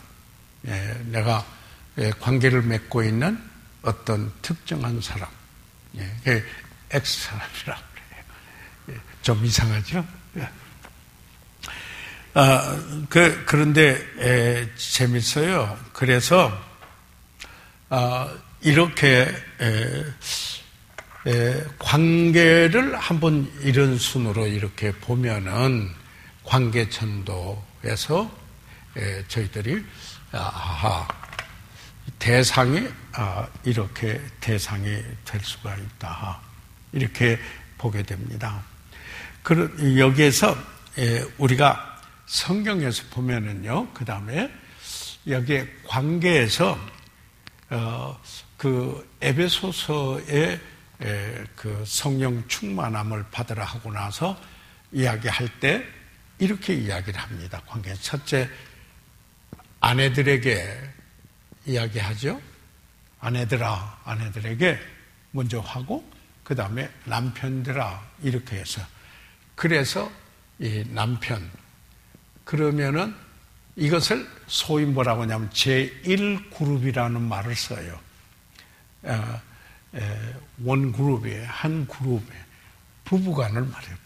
내가 관계를 맺고 있는 어떤 특정한 사람, X사람이라고 그래요. 좀 이상하죠? 그런데 재밌어요. 그래서 이렇게 관계를 한번 이런 순으로 이렇게 보면은 관계 전도에서 저희들이 대상이 이렇게 대상이 될 수가 있다. 이렇게 보게 됩니다. 여기에서 우리가 성경에서 보면은요, 그 다음에 여기에 관계에서 그 에베소서의 그 성령 충만함을 받으라 하고 나서 이야기할 때 이렇게 이야기를 합니다. 관계. 첫째, 아내들에게 이야기하죠. 아내들에게 먼저 하고, 그 다음에 남편들아, 이렇게 해서. 그래서 이 남편, 그러면은 이것을 소위 뭐라고 하냐면 제1그룹이라는 말을 써요. 원 그룹이에요. 한 그룹에. 부부간을 말해요.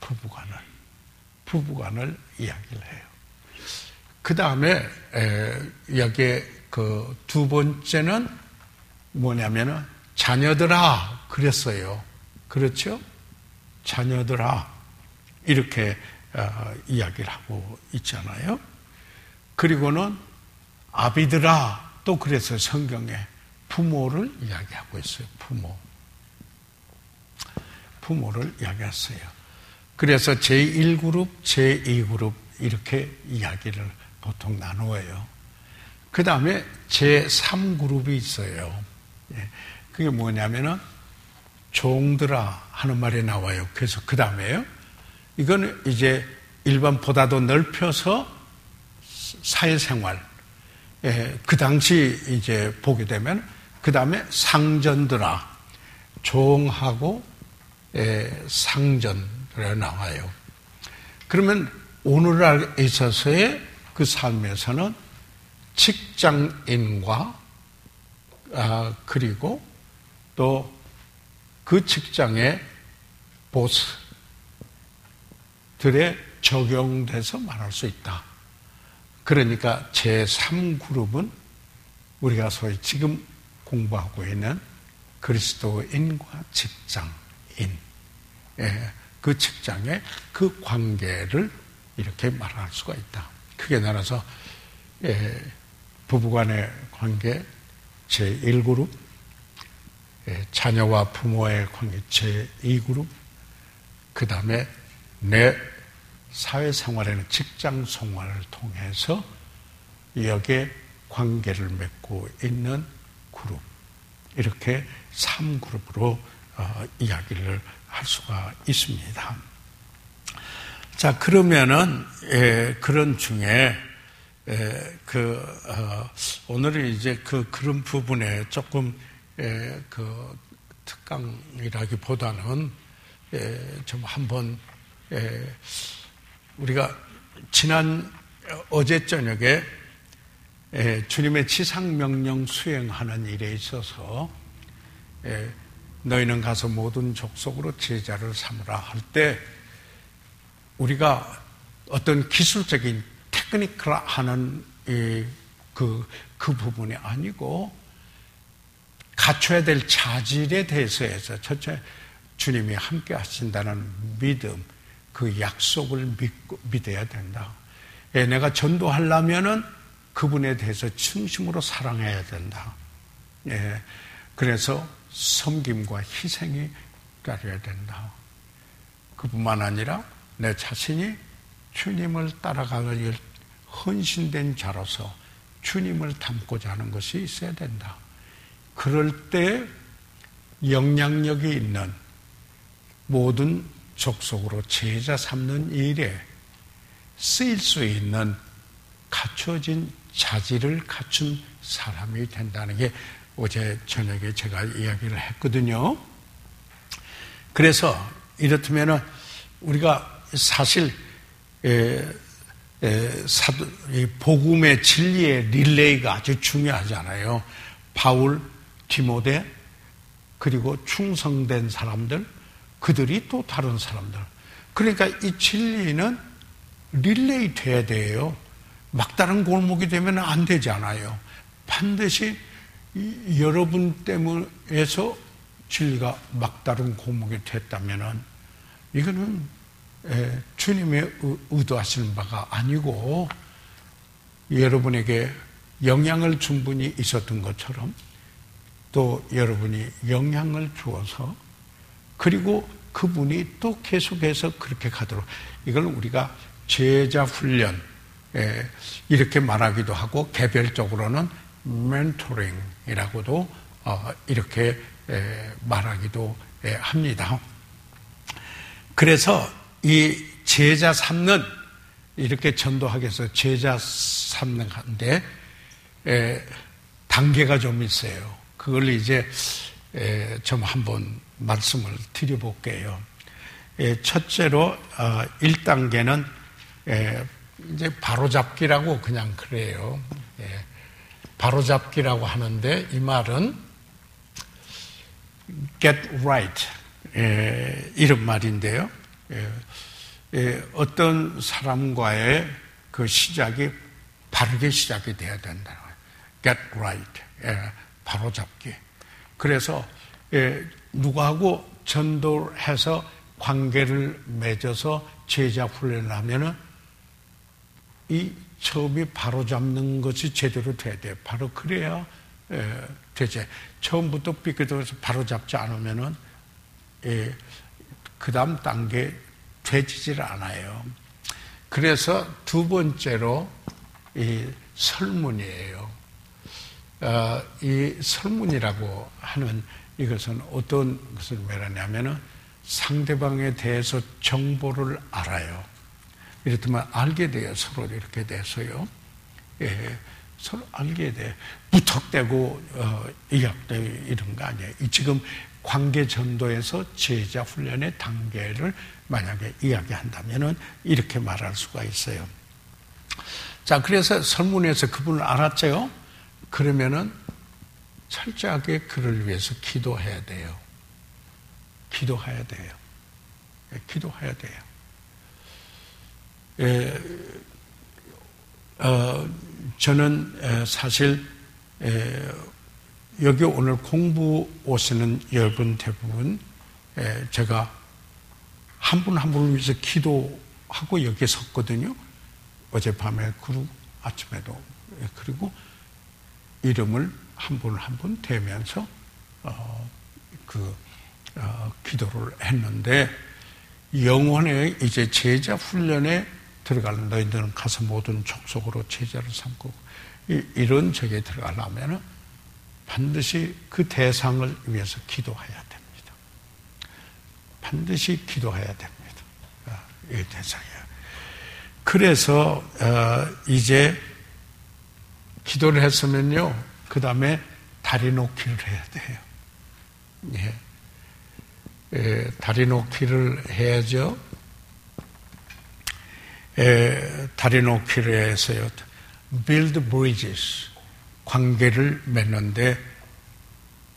부부간을 이야기를 해요. 그 다음에 여기에 그 두 번째는 뭐냐면은 자녀들아 그랬어요. 그렇죠? 자녀들아 이렇게 이야기를 하고 있잖아요. 그리고는 아비들아 또 그래서 성경에 부모를 이야기하고 있어요. 부모. 부모를 이야기했어요. 그래서 제1그룹, 제2그룹 이렇게 이야기를 보통 나누어요. 그 다음에 제3그룹이 있어요. 그게 뭐냐면은 종들아 하는 말이 나와요. 그래서 그 다음에요. 이거는 이제 일반보다도 넓혀서 사회생활. 그 당시 이제 보게 되면 그 다음에 상전들아, 종하고 상전들에 나와요. 그러면 오늘날에 있어서의 그 삶에서는 직장인과 그리고 또 그 직장의 보스들에 적용돼서 말할 수 있다. 그러니까 제3그룹은 우리가 소위 지금 공부하고 있는 그리스도인과 직장인, 그 직장의 그 관계를 이렇게 말할 수가 있다. 크게 나눠서 부부간의 관계 제1그룹, 자녀와 부모의 관계 제2그룹, 그 다음에 내 사회생활에는 직장생활을 통해서 여기에 관계를 맺고 있는 그룹, 이렇게 3그룹으로 이야기를 할 수가 있습니다. 자, 그러면은 그런 중에 오늘은 이제 그런 부분에 조금 그 특강이라기보다는 좀 한번 우리가 어제 저녁에 주님의 지상명령 수행하는 일에 있어서 너희는 가서 모든 족속으로 제자를 삼으라 할 때 우리가 어떤 기술적인 테크니컬하는 그 부분이 아니고 갖춰야 될 자질에 대해서 해서 첫째 주님이 함께 하신다는 믿음, 그 약속을 믿어야 된다. 내가 전도하려면은 그분에 대해서 진심으로 사랑해야 된다. 그래서 섬김과 희생이 따라야 된다. 그뿐만 아니라 내 자신이 주님을 따라가는 헌신된 자로서 주님을 닮고자 하는 것이 있어야 된다. 그럴 때 영향력이 있는 모든 족속으로 제자 삼는 일에 쓰일 수 있는 갖춰진 자질을 갖춘 사람이 된다는 게 어제 저녁에 제가 이야기를 했거든요. 그래서 이렇다면은 우리가 사실 복음의 진리의 릴레이가 아주 중요하잖아요. 바울, 디모데, 그리고 충성된 사람들, 그들이 또 다른 사람들. 그러니까 이 진리는 릴레이 돼야 돼요. 막다른 골목이 되면 안 되잖아요. 반드시 여러분 때문에서 진리가 막다른 골목이 됐다면은 이거는 주님의 의도하시는 바가 아니고 여러분에게 영향을 준 분이 있었던 것처럼 또 여러분이 영향을 주어서 그리고 그분이 또 계속해서 그렇게 가도록 이걸 우리가 제자 훈련 이렇게 말하기도 하고 개별적으로는 멘토링이라고도 이렇게 말하기도 합니다. 그래서 이 제자 삼는 이렇게 전도하기 위해서 제자 삼는 한데 단계가 좀 있어요. 그걸 이제 좀 한번 말씀을 드려볼게요. 첫째로 1단계는 이제 바로잡기라고 그냥 그래요. 바로잡기라고 하는데 이 말은 get right 이런 말인데요. 어떤 사람과의 그 시작이 바르게 시작이 돼야 된다. get right, 바로잡기. 그래서 누구하고 전도해서 관계를 맺어서 제자 훈련을 하면은 이 처음이 바로잡는 것이 제대로 돼야 돼요. 바로 그래야 되지. 처음부터 삐끗해서 바로잡지 않으면은 그 다음 단계 되지질 않아요. 그래서 두 번째로 이 설문이에요. 이 설문이라고 하는 이것은 어떤 것을 말하냐면은 상대방에 대해서 정보를 알아요. 이렇다면 알게 돼요. 서로 이렇게 돼서요. 예, 서로 알게 돼. 무턱대고 이야기되고 이런 거 아니에요. 지금 관계 전도에서 제자 훈련의 단계를 만약에 이야기한다면은 이렇게 말할 수가 있어요. 자, 그래서 설문에서 그분을 알았죠. 그러면은 철저하게 그를 위해서 기도해야 돼요. 기도해야 돼요. 기도해야 돼요. 저는 사실 여기 오늘 공부 오시는 여러분 대부분 제가 한 분 한 분을 위해서 기도하고 여기에 섰거든요. 어젯밤에 그리고 아침에도. 그리고 이름을 한 분 한 분 대면서 기도를 했는데, 영원에 이제 제자 훈련에 들어가는, 너희들은 가서 모든 족속으로 제자를 삼고 이런 적에 들어가려면 반드시 그 대상을 위해서 기도해야 됩니다. 반드시 기도해야 됩니다. 이 대상이에요. 그래서 이제 기도를 했으면요, 그 다음에 다리 놓기를 해야 돼요. 다리 놓기를 해야죠. 다리 놓기를 해서요, build bridges, 관계를 맺는데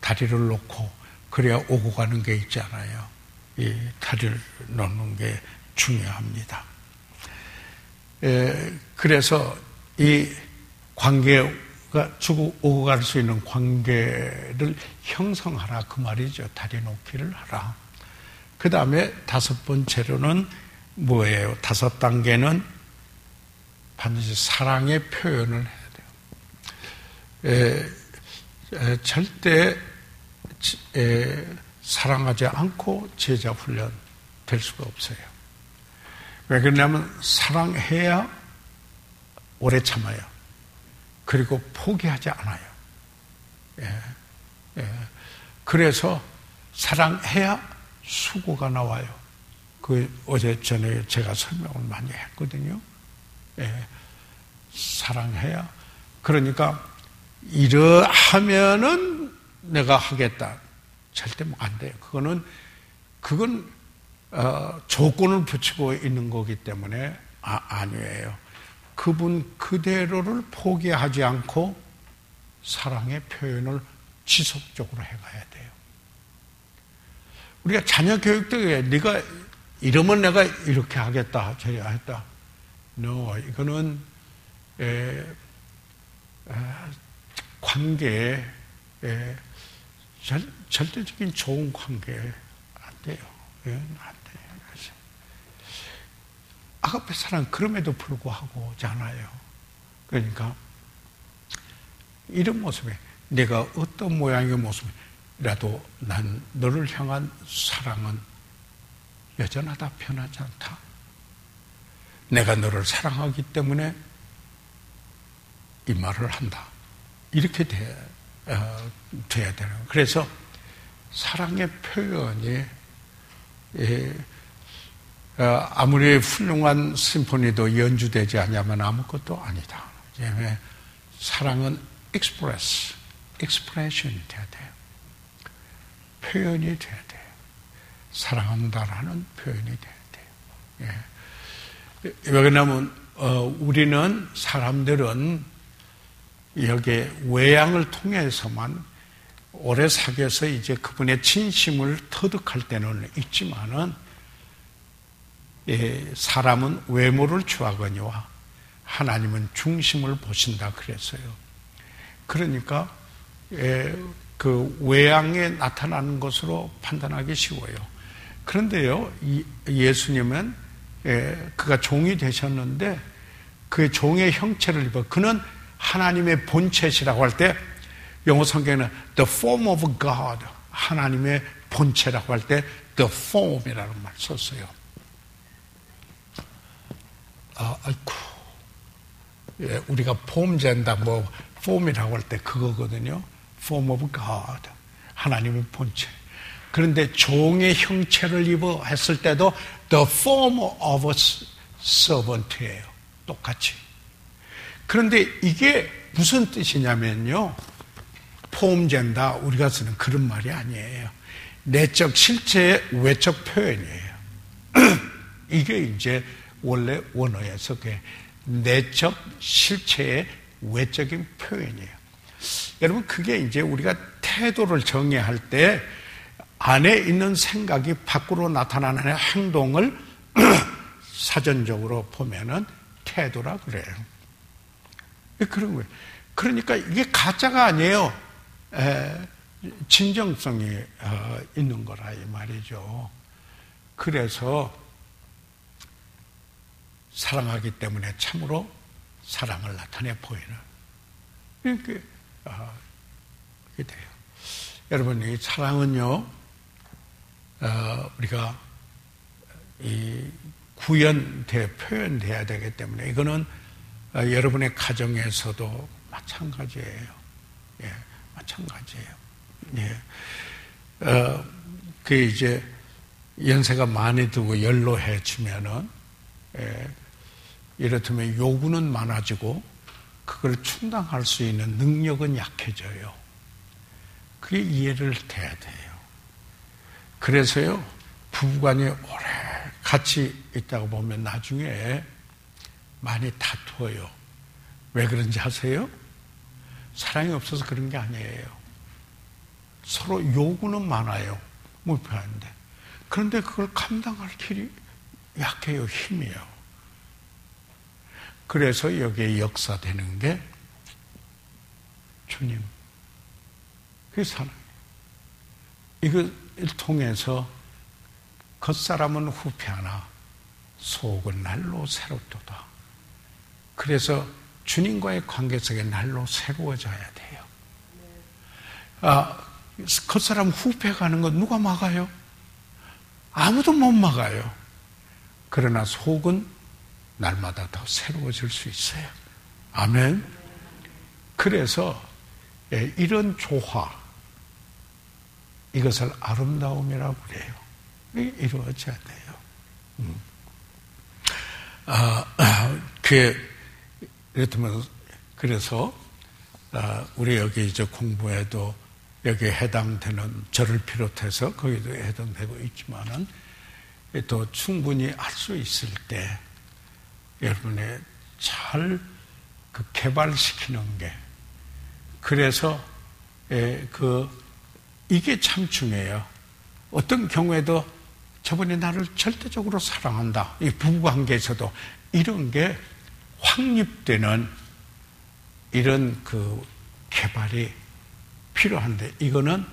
다리를 놓고 그래야 오고 가는 게 있잖아요. 이 다리를 놓는 게 중요합니다. 그래서 이 관계가 주고 오고 갈 수 있는 관계를 형성하라, 그 말이죠. 다리 놓기를 하라. 그 다음에 다섯 번째로는 뭐예요? 다섯 단계는 반드시 사랑의 표현을 해야 돼요. 절대 사랑하지 않고 제자 훈련 될 수가 없어요. 왜 그러냐면 사랑해야 오래 참아요. 그리고 포기하지 않아요. 그래서 사랑해야 수고가 나와요. 어제 전에 제가 설명을 많이 했거든요. 사랑해야. 그러니까 이러하면은 내가 하겠다. 절대 안 돼요. 그건 조건을 붙이고 있는 거기 때문에 아니에요. 그분 그대로를 포기하지 않고 사랑의 표현을 지속적으로 해가야 돼요. 우리가 자녀 교육 때 네가 이러면 내가 이렇게 하겠다, 저리 하겠다. No, 이거는 관계에 절대적인 좋은 관계 안 돼요. 안 돼요. 아가페 사랑 그럼에도 불구하고잖아요. 그러니까 이런 모습에 내가 어떤 모양의 모습이라도 난 너를 향한 사랑은 여전하다, 변하지 않다. 내가 너를 사랑하기 때문에 이 말을 한다. 이렇게 돼야 되는 거예요. 그래서 사랑의 표현이 아무리 훌륭한 심포니도 연주되지 않으면 아무것도 아니다. 사랑은 expression이 돼야 돼요. 표현이 돼야 돼요. 사랑한다라는 표현이 돼야 돼요. 왜 그러냐면 우리는 사람들은 여기에 외양을 통해서만 오래 사귀어서 이제 그분의 진심을 터득할 때는 있지만은 사람은 외모를 취하거니와 하나님은 중심을 보신다 그랬어요. 그러니까 그 외양에 나타나는 것으로 판단하기 쉬워요. 그런데요, 예수님은 그가 종이 되셨는데 그 종의 형체를 입어 그는 하나님의 본체시라고 할 때 영어 성경에는 the form of God, 하나님의 본체라고 할 때 the form이라는 말 썼어요. 아이쿠. 예, 우리가 폼 잰다, 폼이라고 할 때 그거거든요. form of God. 하나님의 본체. 그런데 종의 형체를 입어 했을 때도 the form of a servant예요. 똑같이. 그런데 이게 무슨 뜻이냐면요. 폼 잰다, 우리가 쓰는 그런 말이 아니에요. 내적 실체의 외적 표현이에요. 이게 이제 원래 원어에서 그게 내적 실체의 외적인 표현이에요. 여러분, 그게 이제 우리가 태도를 정의할 때 안에 있는 생각이 밖으로 나타나는 행동을 사전적으로 보면은 태도라 그래요. 그런 거예요. 그러니까 이게 가짜가 아니에요. 진정성이 있는 거라 이 말이죠. 그래서 사랑하기 때문에 참으로 사랑을 나타내 보이는 이렇게 돼요. 여러분, 이 사랑은요, 우리가 이 구현돼 표현돼야 되기 때문에 이거는 여러분의 가정에서도 마찬가지예요. 예, 마찬가지예요. 예, 그 이제 연세가 많이 들고 연로해지면은 이렇다면 요구는 많아지고 그걸 충당할 수 있는 능력은 약해져요. 그게 이해를 돼야 돼요. 그래서요, 부부간이 오래 같이 있다가 보면 나중에 많이 다투어요. 왜 그런지 아세요? 사랑이 없어서 그런 게 아니에요. 서로 요구는 많아요. 목표하는데. 그런데 그걸 감당할 길이 약해요. 힘이에요. 그래서 여기에 역사되는 게 주님. 그게 사랑이에요. 이걸 통해서 겉사람은 후패하나 속은 날로 새롭도다. 그래서 주님과의 관계 속에 날로 새로워져야 돼요. 겉사람 후패가는 건 누가 막아요? 아무도 못 막아요. 그러나 속은 날마다 더 새로워질 수 있어요. 아멘. 그래서 이런 조화, 이것을 아름다움이라고 그래요. 이루어져야 돼요. 그래서 우리 여기 이제 공부에도 여기에 해당되는 저를 비롯해서 거기도 해당되고 있지만은 또 충분히 알 수 있을 때 여러분의 잘 그 개발시키는 게, 그래서 이게 참 중요해요. 어떤 경우에도 저분이 나를 절대적으로 사랑한다. 이 부부관계에서도 이런 게 확립되는 이런 그 개발이 필요한데, 이거는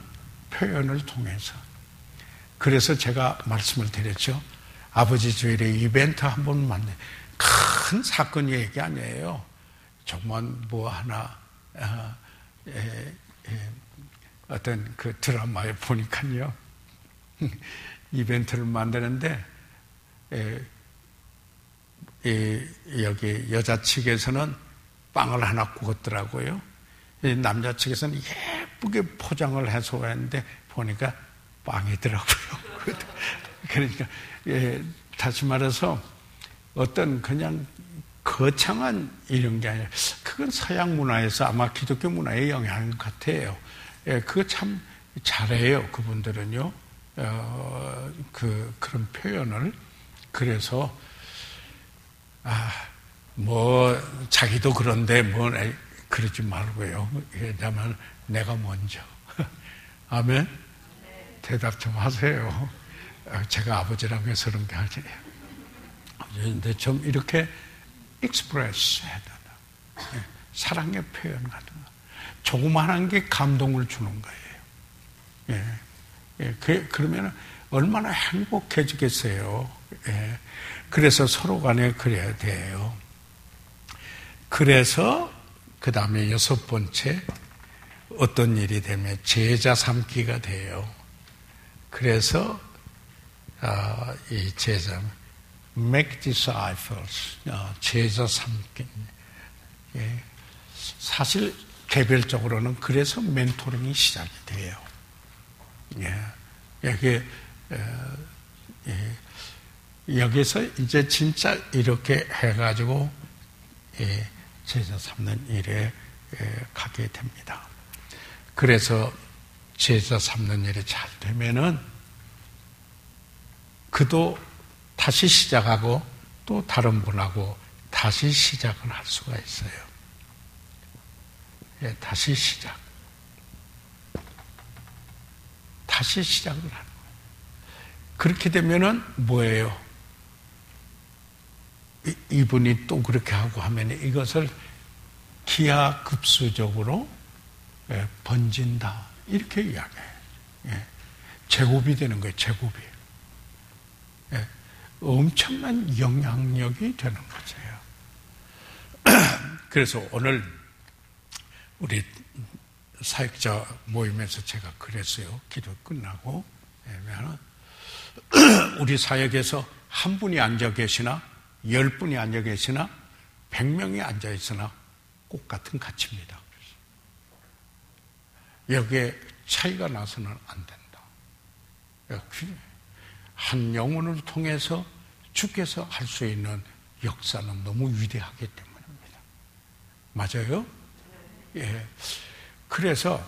표현을 통해서. 그래서 제가 말씀을 드렸죠. 아버지 주일에 이벤트 한 번 만나, 큰 사건 얘기 아니에요. 정말 뭐 하나 어떤 그 드라마에 보니까요, 이벤트를 만드는데 여기 여자 측에서는 빵을 하나 구웠더라고요. 남자 측에서는 예쁘게 포장을 해서 했는데 보니까 빵이더라고요. 그러니까 다시 말해서 어떤 그냥 거창한 이런 게 아니라, 그건 서양 문화에서 아마 기독교 문화의 영향인 것 같아요. 그거 참 잘해요, 그분들은요. 그런 표현을. 그래서 자기도 그런데 그러지 말고요. 왜냐하면 내가 먼저. 아멘. 대답 좀 하세요. 제가 아버지라고 해서 그런 게 아니에요. 근데 좀 이렇게 익스프레스 해야 된다. 사랑의 표현 같은 거. 조그만한 게 감동을 주는 거예요. 그러면 얼마나 행복해지겠어요. 그래서 서로 간에 그래야 돼요. 그래서 그 다음에 6번째, 어떤 일이 되면 제자 삼기가 돼요. 그래서 이 제자, make disciples, 제자 삼기. 예. 사실 개별적으로는 그래서 멘토링이 시작이 돼요. 예. 여기서 이제 진짜 이렇게 해가지고 제자 삼는 일에 가게 됩니다. 그래서 제자 삼는 일이 잘 되면은 그도 다시 시작하고 또 다른 분하고 다시 시작을 할 수가 있어요. 다시 시작. 다시 시작을 하는 거예요. 그렇게 되면은 뭐예요? 이분이 또 그렇게 하고 하면 이것을 기하급수적으로 번진다. 이렇게 이야기해요. 제곱이 되는 거예요. 제곱이. 엄청난 영향력이 되는 거죠. 그래서 오늘 우리 사역자 모임에서 제가 그랬어요. 기도 끝나고. 우리 사역에서 한 분이 앉아 계시나 10분이 앉아 계시나 100명이 앉아 있으나 똑같은 가치입니다. 여기에 차이가 나서는 안 된다. 한 영혼을 통해서 주께서 할 수 있는 역사는 너무 위대하기 때문입니다. 맞아요? 예. 그래서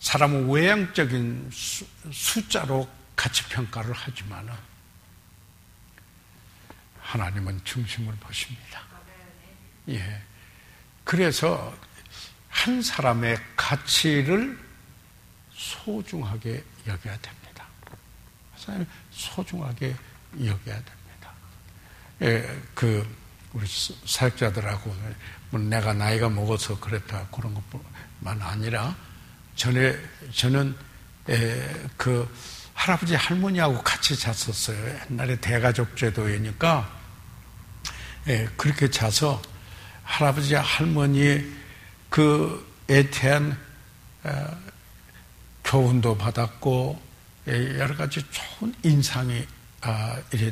사람은 외향적인 숫자로 가치 평가를 하지만 하나님은 중심을 보십니다. 예. 그래서 한 사람의 가치를 소중하게 여겨야 됩니다. 소중하게 여겨야 됩니다. 예, 우리 사역자들하고 내가 나이가 먹어서 그랬다 그런 것뿐만 아니라 저는 할아버지 할머니하고 같이 잤었어요. 옛날에 대가족 제도이니까 그렇게 자서 할아버지 할머니 그에 대한 교훈도 받았고 여러 가지 좋은 인상이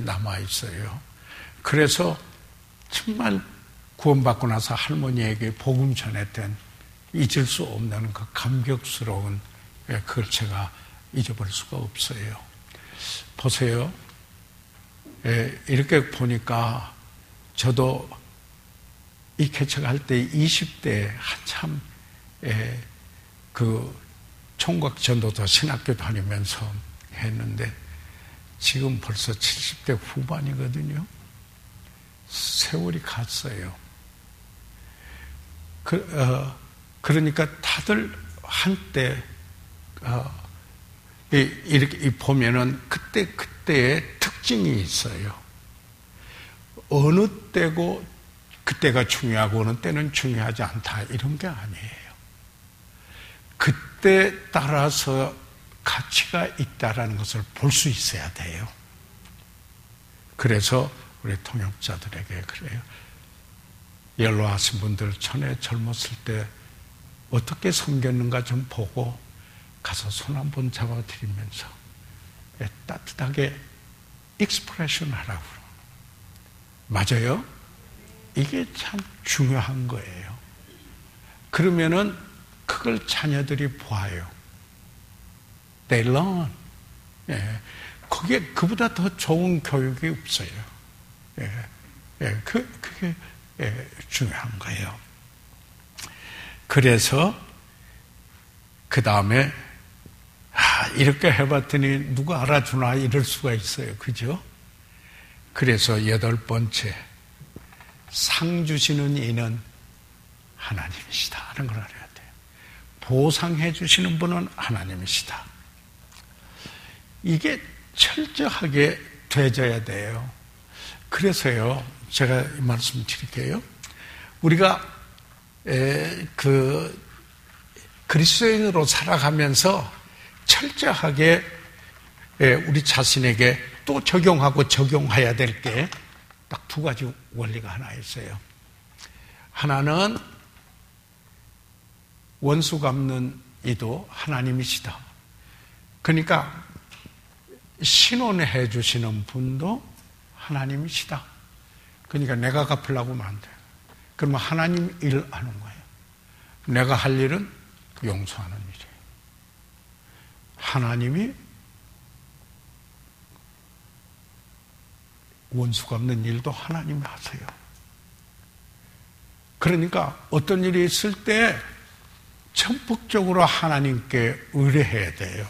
남아 있어요. 그래서 정말 구원받고 나서 할머니에게 복음 전했던 잊을 수 없는 그 감격스러운 그걸 제가 잊어버릴 수가 없어요. 보세요. 이렇게 보니까 저도 이 개척할 때 20대 한참 총각 전도사 신학교 다니면서 했는데 지금 벌써 70대 후반이거든요. 세월이 갔어요. 그러니까 다들 한때 이렇게 보면은 그때의 특징이 있어요. 어느 때고 그때가 중요하고 어느 때는 중요하지 않다 이런 게 아니에요. 그때 따라서 가치가 있다라는 것을 볼 수 있어야 돼요. 그래서 우리 통역자들에게 그래요. 연로하신 분들 전에 젊었을 때 어떻게 섬겼는가 좀 보고 가서 손 한번 잡아드리면서 따뜻하게 익스프레션 하라고. 맞아요? 이게 참 중요한 거예요. 그러면은 그걸 자녀들이 보아요. They learn. 그보다 더 좋은 교육이 없어요. 그게 중요한 거예요. 그래서 그 다음에 이렇게 해봤더니 누가 알아주나 이럴 수가 있어요. 그죠? 그래서 8번째 상 주시는 이는 하나님이시다 하는 걸 알아야 돼요. 보상해 주시는 분은 하나님이시다. 이게 철저하게 되져야 돼요. 그래서요, 제가 이 말씀 드릴게요. 우리가 그리스도인으로 살아가면서 철저하게 우리 자신에게 또 적용하고 적용해야 될 게 딱 2가지 원리가 하나 있어요. 하나는 원수 갚는 이도 하나님이시다. 그러니까 신원해 주시는 분도 하나님이시다. 그러니까 내가 갚으려고 하면 안 돼요. 그러면 하나님 일을 하는 거예요. 내가 할 일은 용서하는 일이에요. 하나님이 원수가 없는 일도 하나님이 하세요. 그러니까 어떤 일이 있을 때 전폭적으로 하나님께 의뢰해야 돼요.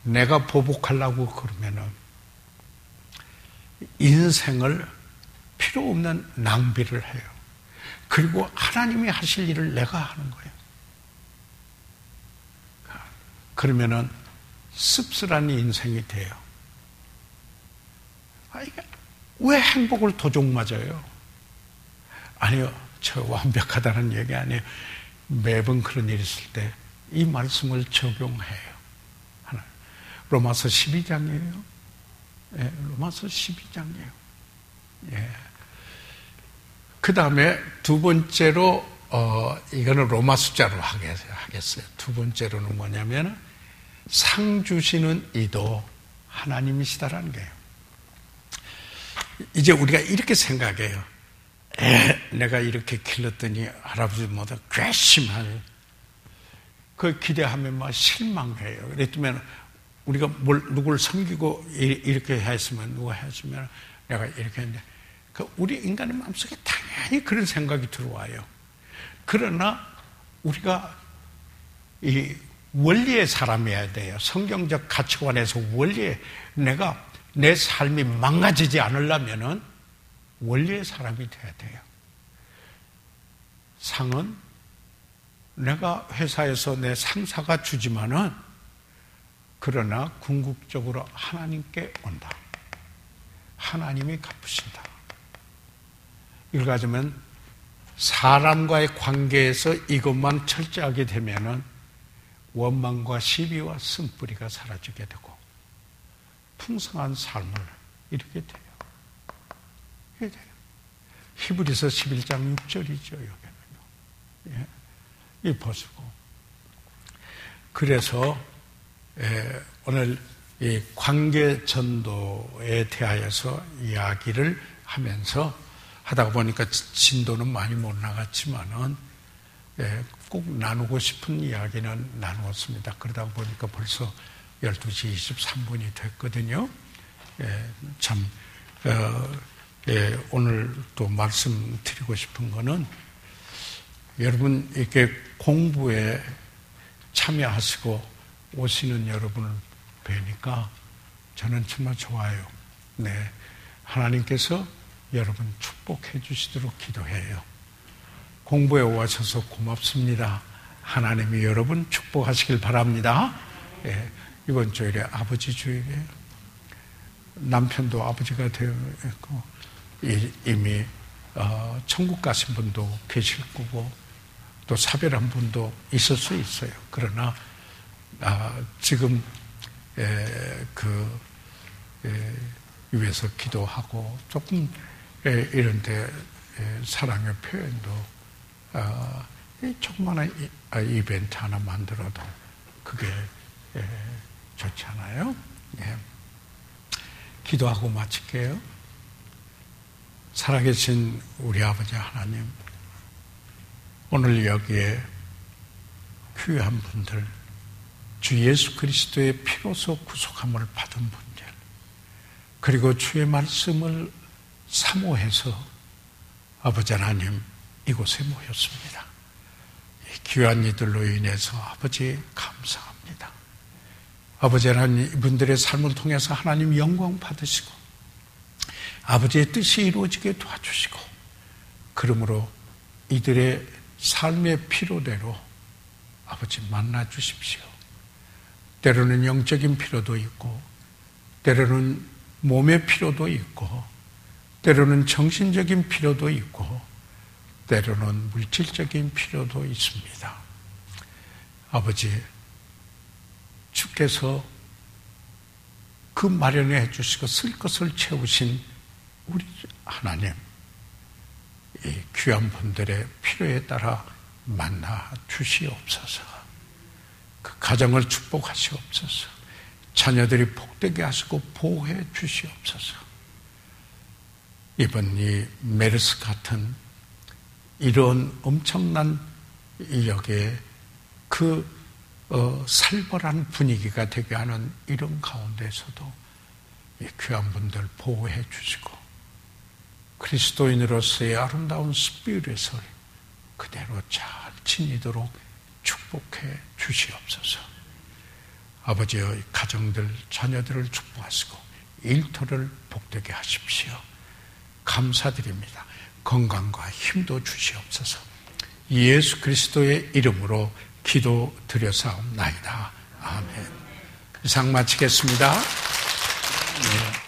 내가 보복하려고 그러면은 인생을 필요 없는 낭비를 해요. 그리고 하나님이 하실 일을 내가 하는 거예요. 그러면은 씁쓸한 인생이 돼요. 이게 왜 행복을 도둑 맞아요? 아니요, 저 완벽하다는 얘기 아니에요. 매번 그런 일이 있을 때 이 말씀을 적용해요. 하나, 로마서 12장이에요. 예, 로마서 12장이에요. 예. 그 다음에 두 번째로, 이거는 로마 숫자로 하겠어요. 두 번째로는 뭐냐면, 상 주시는 이도 하나님이시다라는 거예요. 이제 우리가 이렇게 생각해요. 내가 이렇게 길렀더니 할아버지보다 괘씸하네. 그 기대하면 막 실망해요. 그랬더니 우리가 누구를 섬기고 이렇게 했으면, 누가 했으면 내가 이렇게 했는데, 우리 인간의 마음속에 당연히 그런 생각이 들어와요. 그러나 우리가 이 원리의 사람이어야 돼요. 성경적 가치관에서 원리에 내가 내 삶이 망가지지 않으려면은 원리의 사람이 돼야 돼요. 상은 내가 회사에서 내 상사가 주지만은 그러나 궁극적으로 하나님께 온다. 하나님이 갚으신다. 이걸 가지면 사람과의 관계에서 이것만 철저하게 되면은 원망과 시비와 쓴뿌리가 사라지게 되고 풍성한 삶을 이루게 돼요. 이게 돼요. 히브리서 11장 6절이죠, 여기는요. 예. 이 보시고. 그래서, 오늘 이 관계 전도에 대하여서 이야기를 하면서 하다 보니까 진도는 많이 못 나갔지만은, 꼭 나누고 싶은 이야기는 나누었습니다. 그러다 보니까 벌써 12시 23분이 됐거든요. 참, 오늘 또 말씀드리고 싶은 거는 여러분 이렇게 공부에 참여하시고 오시는 여러분을 뵈니까 저는 정말 좋아요. 네. 하나님께서 여러분 축복해 주시도록 기도해요. 공부에 오셔서 고맙습니다. 하나님이 여러분 축복하시길 바랍니다. 예, 이번 주일에 아버지 주일에 남편도 아버지가 되어 있고 이미 천국 가신 분도 계실 거고 또 사별한 분도 있을 수 있어요. 그러나 지금 위에서 기도하고 조금 이런 데 사랑의 표현도 조그마한 이벤트 하나 만들어도 그게 좋잖아요. 예. 기도하고 마칠게요. 살아계신 우리 아버지 하나님, 오늘 여기에 귀한 분들, 주 예수 그리스도의 피로서 구속함을 받은 분들, 그리고 주의 말씀을 사모해서 아버지 하나님 이곳에 모였습니다. 귀한 이들로 인해서 아버지 감사합니다. 아버지 하나님 이분들의 삶을 통해서 하나님 영광 받으시고 아버지의 뜻이 이루어지게 도와주시고 그러므로 이들의 삶의 필요대로 아버지 만나 주십시오. 때로는 영적인 필요도 있고 때로는 몸의 필요도 있고 때로는 정신적인 필요도 있고 때로는 물질적인 필요도 있습니다. 아버지, 주께서 그 마련해 주시고 쓸 것을 채우신 우리 하나님, 이 귀한 분들의 필요에 따라 만나 주시옵소서. 그 가정을 축복하시옵소서. 자녀들이 복되게 하시고 보호해 주시옵소서. 이번 이 메르스 같은 이런 엄청난 여기에 살벌한 분위기가 되게 하는 이런 가운데서도 이 귀한 분들 보호해 주시고 그리스도인으로서의 아름다운 스피릿을 그대로 잘 지니도록 축복해 주시옵소서. 아버지의 가정들, 자녀들을 축복하시고 일터를 복되게 하십시오. 감사드립니다. 건강과 힘도 주시옵소서. 예수 그리스도의 이름으로 기도드려사옵나이다. 아멘. 이상 마치겠습니다. 네.